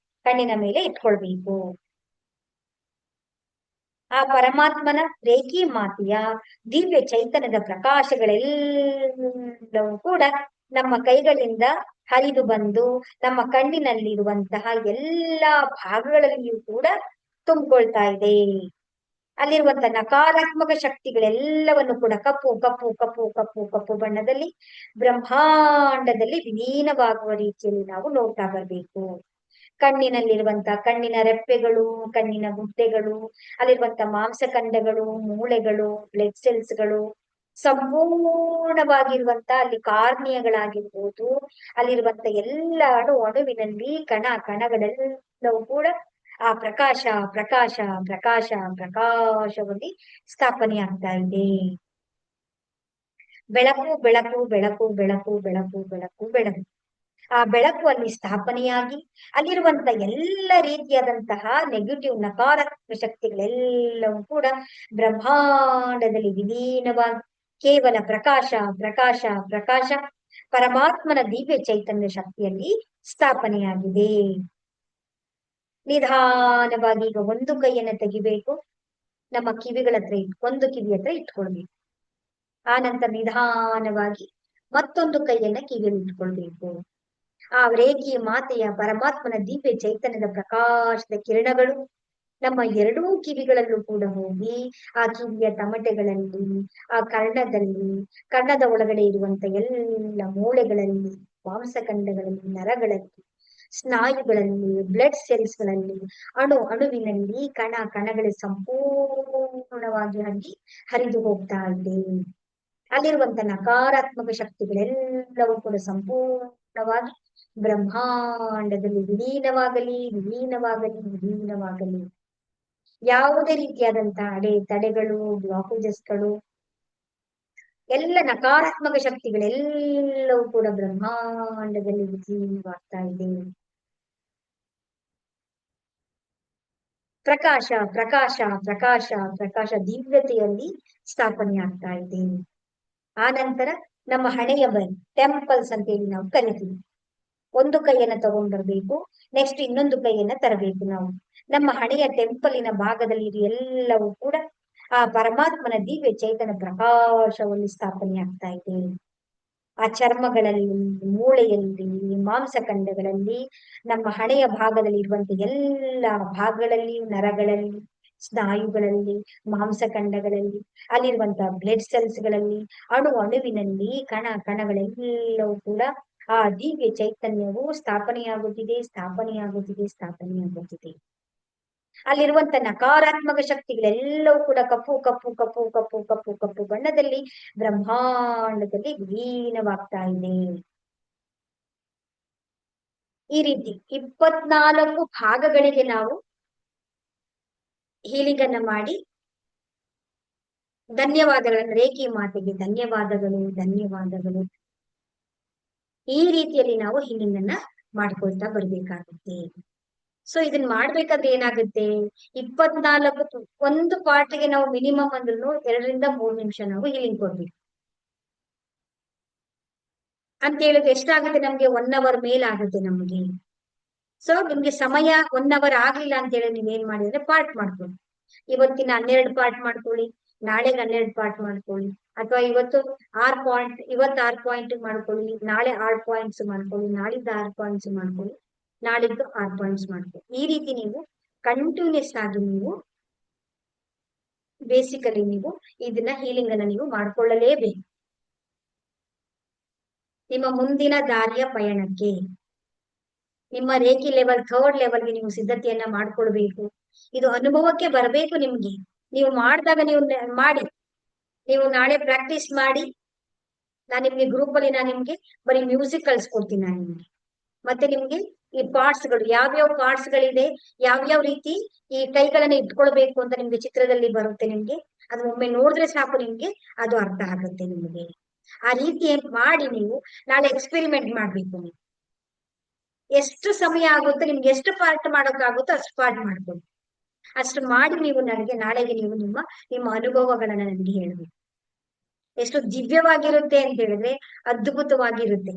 ಕಣ್ಣಿನ ಮೇಲೆ ಇಟ್ಕೊಳ್ಬೇಕು. ಆ ಪರಮಾತ್ಮನ ರೇಖಿ ಮಾತೆಯ ದಿವ್ಯ ಚೈತನ್ಯದ ಪ್ರಕಾಶಗಳೆಲ್ಲವೂ ಕೂಡ ನಮ್ಮ ಕೈಗಳಿಂದ ಹರಿದು ಬಂದು ನಮ್ಮ ಕಣ್ಣಿನಲ್ಲಿರುವಂತಹ ಎಲ್ಲಾ ಭಾಗಗಳಲ್ಲಿಯೂ ಕೂಡ ತುಂಬಿಕೊಳ್ತಾ ಇದೆ. ಅಲ್ಲಿರುವಂತಹ ನಕಾರಾತ್ಮಕ ಶಕ್ತಿಗಳೆಲ್ಲವನ್ನು ಕೂಡ ಕಪ್ಪು ಕಪ್ಪು ಕಪ್ಪು ಕಪ್ಪು ಕಪ್ಪು ಬಣ್ಣದಲ್ಲಿ ಬ್ರಹ್ಮಾಂಡದಲ್ಲಿ ವಿಲೀನವಾಗುವ ರೀತಿಯಲ್ಲಿ ನಾವು ನೋಡ್ತಾ ಬರ್ಬೇಕು. ಕಣ್ಣಿನಲ್ಲಿರುವಂತಹ ಕಣ್ಣಿನ ರೆಪ್ಪೆಗಳು, ಕಣ್ಣಿನ ಗುಡ್ಡೆಗಳು, ಅಲ್ಲಿರುವಂತ ಮಾಂಸಖಂಡಗಳು, ಮೂಳೆಗಳು, ಬ್ಲಡ್ ಸೆಲ್ಸ್ಗಳು, ಸಂಪೂರ್ಣವಾಗಿರುವಂತ ಅಲ್ಲಿ ಕಾರ್ನಿಯಗಳಾಗಿರ್ಬೋದು, ಅಲ್ಲಿರುವಂತ ಎಲ್ಲ ಅಣುವಿನಲ್ಲಿ ಕಣಗಳೆಲ್ಲವೂ ಕೂಡ ಆ ಪ್ರಕಾಶ ಪ್ರಕಾಶ ಪ್ರಕಾಶ ಪ್ರಕಾಶವಾಗಿ ಸ್ಥಾಪನೆ ಆಗ್ತಾ ಇದೆ. ಬೆಳಕು ಬೆಳಕು ಬೆಳಕು ಬೆಳಕು ಬೆಳಕು ಬೆಳಕು ಬೆಳಕು. ಆ ಬೆಳಕು ಅಲ್ಲಿ ಸ್ಥಾಪನೆಯಾಗಿ ಅಲ್ಲಿರುವಂತ ಎಲ್ಲ ರೀತಿಯಾದಂತಹ ನೆಗೆಟಿವ್ ನಕಾರಾತ್ಮಕ ಶಕ್ತಿಗಳೆಲ್ಲವೂ ಕೂಡ ಬ್ರಹ್ಮಾಂಡದಲ್ಲಿ ವಿಲೀನವಾಗಿ ಕೇವಲ ಪ್ರಕಾಶ ಪ್ರಕಾಶ ಪ್ರಕಾಶ ಪರಮಾತ್ಮನ ದಿವ್ಯ ಚೈತನ್ಯ ಶಕ್ತಿಯಲ್ಲಿ ಸ್ಥಾಪನೆಯಾಗಿದೆ. ನಿಧಾನವಾಗಿ ಈಗ ಒಂದು ಕೈಯನ್ನ ತೆಗಿಬೇಕು. ನಮ್ಮ ಕಿವಿಗಳ ಹತ್ರ ಒಂದು ಕಿವಿ ಹತ್ರ ಇಟ್ಕೊಳ್ಬೇಕು. ಆ ನಂತರ ನಿಧಾನವಾಗಿ ಮತ್ತೊಂದು ಕೈಯನ್ನ ಕಿವಿಯಲ್ಲಿ ಇಟ್ಕೊಳ್ಬೇಕು. ಆ ರೇಖಿ ಮಾತೆಯ ಪರಮಾತ್ಮನ ದಿವ್ಯ ಚೈತನ್ಯದ ಪ್ರಕಾಶದ ಕಿರಣಗಳು ನಮ್ಮ ಎರಡೂ ಕಿವಿಗಳಲ್ಲೂ ಕೂಡ ಹೋಗಿ ಆ ಕಿವಿಯ ತಮಟೆಗಳಲ್ಲಿ, ಆ ಕರ್ಣದಲ್ಲಿ, ಕರ್ಣದ ಒಳಗಡೆ ಇರುವಂತ ಎಲ್ಲ ಮೂಳೆಗಳಲ್ಲಿ, ಮಾಂಸಖಂಡಗಳಲ್ಲಿ, ನರಗಳಲ್ಲಿ, ಸ್ನಾಯುಗಳಲ್ಲಿ, ಬ್ಲಡ್ ಸೆಲ್ಸ್ ಗಳಲ್ಲಿ, ಅಣುವಿನಲ್ಲಿ, ಕಣಗಳ ಸಂಪೂರ್ಣವಾಗಿ ಹರಿದು ಹೋಗ್ತಾ ಇದೆ. ಅಲ್ಲಿರುವಂತ ನಕಾರಾತ್ಮಕ ಶಕ್ತಿಗಳೆಲ್ಲವೂ ಕೂಡ ಸಂಪೂರ್ಣವಾಗಿ ಬ್ರಹ್ಮಾಂಡದಲ್ಲಿ ವಿಲೀನವಾಗಲಿ. ಯಾವುದೇ ರೀತಿಯಾದಂತಹ ತಡೆಗಳು, ಬ್ಲಾಕೇಜಸ್ಗಳು, ಎಲ್ಲ ನಕಾರಾತ್ಮಕ ಶಕ್ತಿಗಳೆಲ್ಲವೂ ಕೂಡ ಬ್ರಹ್ಮಾಂಡದಲ್ಲಿ ವಿಲೀನವಾಗ್ತಾ ಇದೆ. ಪ್ರಕಾಶ ಪ್ರಕಾಶ ಪ್ರಕಾಶ ಪ್ರಕಾಶ ದಿವ್ಯತೆಯಲ್ಲಿ ಸ್ಥಾಪನೆ ಆಗ್ತಾ ಇದೆ. ಆ ನಂತರ ನಮ್ಮ ಹಣೆಯ ಟೆಂಪಲ್ಸ್ ಅಂತ ಹೇಳಿ ನಾವು ಕರಿತೀವಿ. ಒಂದು ಕೈಯನ್ನ ತಗೊಂಡ್ಬರ್ಬೇಕು, ನೆಕ್ಸ್ಟ್ ಇನ್ನೊಂದು ಕೈಯನ್ನ ತರಬೇಕು. ನಾವು ನಮ್ಮ ಹಣೆಯ ಟೆಂಪಲಿನ ಭಾಗದಲ್ಲಿ ಎಲ್ಲವೂ ಕೂಡ ಆ ಪರಮಾತ್ಮನ ದಿವ್ಯ ಚೈತನ್ಯ ಪ್ರಕಾಶವನ್ನು ಸ್ಥಾಪನೆ ಆಗ್ತಾ ಇದೆ. ಆ ಚರ್ಮಗಳಲ್ಲಿ, ಮೂಳೆಯಲ್ಲಿ, ಮಾಂಸಖಂಡಗಳಲ್ಲಿ, ನಮ್ಮ ಹಣೆಯ ಭಾಗದಲ್ಲಿ ಇರುವಂತಹ ಎಲ್ಲ ಭಾಗಗಳಲ್ಲಿ, ನರಗಳಲ್ಲಿ, ಸ್ನಾಯುಗಳಲ್ಲಿ, ಮಾಂಸಖಂಡಗಳಲ್ಲಿ, ಅಲ್ಲಿರುವಂತಹ ಬ್ಲಡ್ ಸೆಲ್ಸ್ಗಳಲ್ಲಿ, ಅಣುವಿನಲ್ಲಿ, ಕಣಗಳೆಲ್ಲವೂ ಕೂಡ ಆ ದಿವ್ಯ ಚೈತನ್ಯವು ಸ್ಥಾಪನೆಯಾಗುತ್ತಿದೆ. ಅಲ್ಲಿರುವಂತ ನಕಾರಾತ್ಮಕ ಶಕ್ತಿಗಳೆಲ್ಲವೂ ಕೂಡ ಕಪ್ಪು ಬಣ್ಣದಲ್ಲಿ ಬ್ರಹ್ಮಾಂಡದಲ್ಲಿ ವಿಲೀನವಾಗ್ತಾ ಇದೆ. ಈ ರೀತಿ 24 ಭಾಗಗಳಿಗೆ ನಾವು ಹೀಲಿಂಗ್ ಅನ್ನ ಮಾಡಿ ಧನ್ಯವಾದಗಳನ್ನು, ರೇಖಿ ಮಾತೆಗೆ ಧನ್ಯವಾದಗಳು. ಈ ರೀತಿಯಲ್ಲಿ ನಾವು ಹೀಲಿಂಗ್ ಅನ್ನ ಮಾಡ್ಕೊಳ್ತಾ ಬರ್ಬೇಕಾಗುತ್ತೆ. ಸೊ ಇದನ್ನ ಮಾಡ್ಬೇಕಾದ್ರೆ ಏನಾಗುತ್ತೆ, 24 ಒಂದು ಪಾರ್ಟ್ಗೆ ನಾವು ಮಿನಿಮಮ್ ಅಂದ್ರೂ 2 ರಿಂದ 3 ನಿಮಿಷ ನಾವು ಹೀಲಿಂಗ್ ಕೊಡ್ಬೇಕು ಅಂತ ಹೇಳಿದ್ರೆ ಎಷ್ಟಾಗುತ್ತೆ ನಮ್ಗೆ 1 ಅವರ್ ಮೇಲಾಗುತ್ತೆ ನಮ್ಗೆ. ಸೊ ನಿಮ್ಗೆ ಸಮಯ 1 ಅವರ್ ಆಗ್ಲಿಲ್ಲ ಅಂತ ಹೇಳಿ ನೀವೇನ್ ಮಾಡಿದ್ರೆ ಪಾರ್ಟ್ ಮಾಡ್ಕೊಳ್ಳಿ. ಇವತ್ತಿನ 12 ಪಾರ್ಟ್ ಮಾಡ್ಕೊಳ್ಳಿ, ನಾಳೆಗೆ 12 ಪಾರ್ಟ್ ಮಾಡ್ಕೊಳ್ಳಿ, ಅಥವಾ ಇವತ್ತು 6 ಪಾಯಿಂಟ್ ಮಾಡ್ಕೊಳ್ಳಿ, ನಾಳೆ 6 ಪಾಯಿಂಟ್ಸ್ ಮಾಡ್ಕೊಳ್ಳಿ, ನಾಳಿದ್ದು 6 ಪಾಯಿಂಟ್ಸ್ ಮಾಡ್ಕೊಳ್ಳಿ, ನಾಳಿದ್ದು 6 ಪಾಯಿಂಟ್ಸ್ ಮಾಡ್ಕೊಳ್ಳಿ. ಈ ರೀತಿ ನೀವು ಕಂಟಿನ್ಯೂಸ್ ಆಗಿ ನೀವು ಬೇಸಿಕಲಿ ನೀವು ಇದನ್ನ ಹೀಲಿಂಗ್ ಅನ್ನ ನೀವು ಮಾಡ್ಕೊಳ್ಳಲೇಬೇಕು. ನಿಮ್ಮ ಮುಂದಿನ ದಾರಿಯ ಪಯಣಕ್ಕೆ, ನಿಮ್ಮ ರೇಖಿ ಲೆವೆಲ್ 3rd ಲೆವೆಲ್ಗೆ ನೀವು ಸಿದ್ಧತೆಯನ್ನ ಮಾಡ್ಕೊಳ್ಬೇಕು. ಇದು ಅನುಭವಕ್ಕೆ ಬರಬೇಕು ನಿಮ್ಗೆ. ನೀವು ಮಾಡಿದಾಗ ನೀವು ಮಾಡಿ, ನೀವು ನಾಳೆ ಪ್ರಾಕ್ಟೀಸ್ ಮಾಡಿ. ನಾನು ನಿಮ್ಗೆ ಗ್ರೂಪ್ ಅಲ್ಲಿ ನಿಮ್ಗೆ ಬರೀ ಮ್ಯೂಸಿಕ್ ಕಳ್ಸ್ಕೊಡ್ತೀನಿ ನಾನು ನಿಮ್ಗೆ. ಮತ್ತೆ ನಿಮ್ಗೆ ಈ ಪಾರ್ಟ್ಸ್ ಗಳು, ಯಾವ್ಯಾವ ಪಾರ್ಟ್ಸ್ ಗಳಿದೆ, ಯಾವ್ಯಾವ ರೀತಿ ಈ ಕೈಗಳನ್ನ ಇಟ್ಕೊಳ್ಬೇಕು ಅಂತ ನಿಮ್ಗೆ ಚಿತ್ರದಲ್ಲಿ ಬರುತ್ತೆ. ನಿಮ್ಗೆ ಅದು ಒಮ್ಮೆ ನೋಡಿದ್ರೆ ಸಾಕು, ನಿಮ್ಗೆ ಅದು ಅರ್ಥ ಆಗುತ್ತೆ ನಿಮ್ಗೆ. ಆ ರೀತಿ ಮಾಡಿ ನೀವು ನಾಳೆ ಎಕ್ಸ್ಪೆರಿಮೆಂಟ್ ಮಾಡ್ಬೇಕು. ನೀವು ಎಷ್ಟು ಸಮಯ ಆಗುತ್ತೆ, ನಿಮ್ಗೆ ಎಷ್ಟು ಪಾರ್ಟ್ ಮಾಡೋಕ್ಕಾಗುತ್ತೋ ಅಷ್ಟು ಪಾರ್ಟ್ ಮಾಡ್ಕೊಳ್ಳಿ. ಅಷ್ಟು ಮಾಡಿ ನೀವು ನಾಳೆಗೆ ನೀವು ನಿಮ್ಮ ಅನುಭವಗಳನ್ನ ನನಗೆ ಹೇಳ್ಬೇಕು. ಎಷ್ಟು ದಿವ್ಯವಾಗಿರುತ್ತೆ ಅಂತ ಹೇಳಿದ್ರೆ ಅದ್ಭುತವಾಗಿರುತ್ತೆ.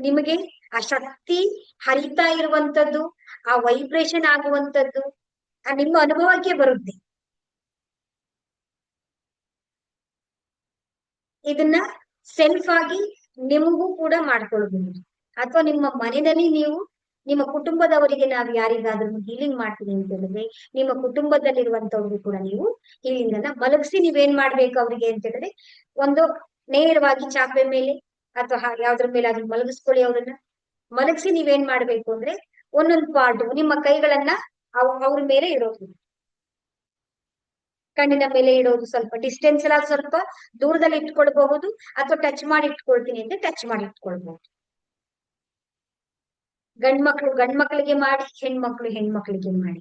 ನಿಮಗೆ ಆ ಶಕ್ತಿ ಹರಿತಾ ಇರುವಂತದ್ದು, ಆ ವೈಬ್ರೇಷನ್ ಆಗುವಂತದ್ದು ನಿಮ್ಮ ಅನುಭವಕ್ಕೆ ಬರುತ್ತೆ. ಇದನ್ನ ಸೆಲ್ಫ್ ಆಗಿ ನಿಮಗೂ ಕೂಡ ಮಾಡ್ಕೊಳ್ಬಹುದು, ಅಥವಾ ನಿಮ್ಮ ಮನೆಯಲ್ಲಿ ನೀವು ನಿಮ್ಮ ಕುಟುಂಬದವರಿಗೆ ನಾವು ಯಾರಿಗಾದ್ರೂ ಹೀಲಿಂಗ್ ಮಾಡ್ತೀನಿ ಅಂತ ಹೇಳಿದ್ರೆ ನಿಮ್ಮ ಕುಟುಂಬದಲ್ಲಿರುವಂತವ್ರಿಗೂ ಕೂಡ ನೀವು ಹೀಲಿಂಗ್ ಅನ್ನ ಮಲಗಿಸಿ ನೀವೇನ್ ಮಾಡ್ಬೇಕು ಅವರಿಗೆ ಅಂತ ಹೇಳಿದ್ರೆ, ಒಂದು ನೇರವಾಗಿ ಚಾಪೆ ಮೇಲೆ ಅಥವಾ ಯಾವ್ದ್ರ ಮೇಲೆ ಅದನ್ನ ಮಲಗಿಸ್ಕೊಳ್ಳಿ. ಅವ್ರನ್ನ ಮಲಗಿಸಿ ನೀವೇನ್ ಮಾಡ್ಬೇಕು ಅಂದ್ರೆ ಒಂದೊಂದು ಪಾರ್ಟ್ ನಿಮ್ಮ ಕೈಗಳನ್ನ ಅವ್ರ ಮೇಲೆ ಇಡೋದು, ಕಣ್ಣಿನ ಮೇಲೆ ಇಡೋದು, ಸ್ವಲ್ಪ ಡಿಸ್ಟೆನ್ಸ್ ಎಲ್ಲ ಸ್ವಲ್ಪ ದೂರದಲ್ಲಿ ಇಟ್ಕೊಳ್ಬಹುದು, ಅಥವಾ ಟಚ್ ಮಾಡಿ ಇಟ್ಕೊಳ್ತೀನಿ ಅಂದ್ರೆ ಟಚ್ ಮಾಡಿ ಇಟ್ಕೊಳ್ಬಹುದು. ಗಂಡ್ಮಕ್ಳಿಗೆ ಮಾಡಿ, ಹೆಣ್ಮಕ್ಳಿಗೆ ಮಾಡಿ.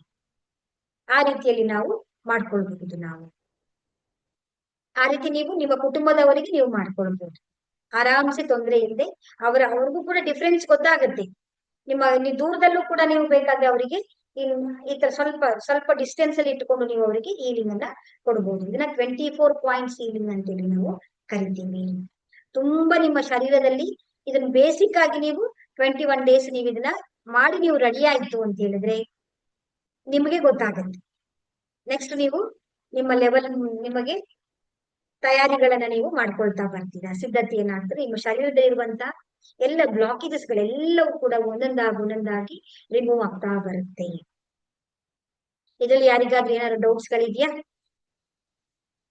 ಆ ರೀತಿಯಲ್ಲಿ ನಾವು ಮಾಡ್ಕೊಳ್ಬಹುದು. ಆ ರೀತಿ ನೀವು ನಿಮ್ಮ ಕುಟುಂಬದವರಿಗೆ ನೀವು ಮಾಡ್ಕೊಳ್ಬಹುದು ಆರಾಮ್ಸೆ, ತೊಂದರೆ ಇಲ್ಲದೆ. ಅವ್ರಿಗೂ ಕೂಡ ಡಿಫ್ರೆನ್ಸ್ ಗೊತ್ತಾಗುತ್ತೆ. ನೀವು ದೂರದಲ್ಲೂ ಕೂಡ ನೀವು ಬೇಕಾದ್ರೆ ಅವರಿಗೆ ಈ ತರ ಸ್ವಲ್ಪ ಡಿಸ್ಟೆನ್ಸ್ ಅಲ್ಲಿ ಇಟ್ಕೊಂಡು ನೀವು ಅವರಿಗೆ ಹೀಲಿಂಗ್ ಅನ್ನ ಕೊಡ್ಬೋದು. ಇದನ್ನ 24 ಪಾಯಿಂಟ್ಸ್ ಹೀಲಿಂಗ್ ಅಂತೇಳಿ ನಾವು ಕರಿತೀವಿ. ತುಂಬಾ ನಿಮ್ಮ ಶರೀರದಲ್ಲಿ ಇದನ್ನ ಬೇಸಿಕ್ ಆಗಿ ನೀವು 21 ಡೇಸ್ ನೀವು ಇದನ್ನ ಮಾಡಿ ನೀವು ರೆಡಿ ಆಯ್ತು ಅಂತ ಹೇಳಿದ್ರೆ ನಿಮಗೆ ಗೊತ್ತಾಗುತ್ತೆ ನೆಕ್ಸ್ಟ್ ನೀವು ನಿಮ್ಮ ಲೆವೆಲ್ ನಿಮಗೆ ತಯಾರಿಗಳನ್ನ ನೀವು ಮಾಡ್ಕೊಳ್ತಾ ಬರ್ತೀರಾ, ಸಿದ್ಧತೆಯನ್ನ ನಿಮ್ಮ ಶರೀರದಲ್ಲಿರುವಂತ ಎಲ್ಲ ಬ್ಲಾಕೇಜಸ್ ಗಳೆಲ್ಲವೂ ಕೂಡ ಒಂದೊಂದಾಗಿ ರಿಮೂವ್ ಆಗ್ತಾ ಬರುತ್ತೆ. ಇದ್ರಲ್ಲಿ ಯಾರಿಗಾದ್ರೂ ಏನಾದ್ರು ಡೌಟ್ಸ್ ಗಳಿದ್ಯಾ?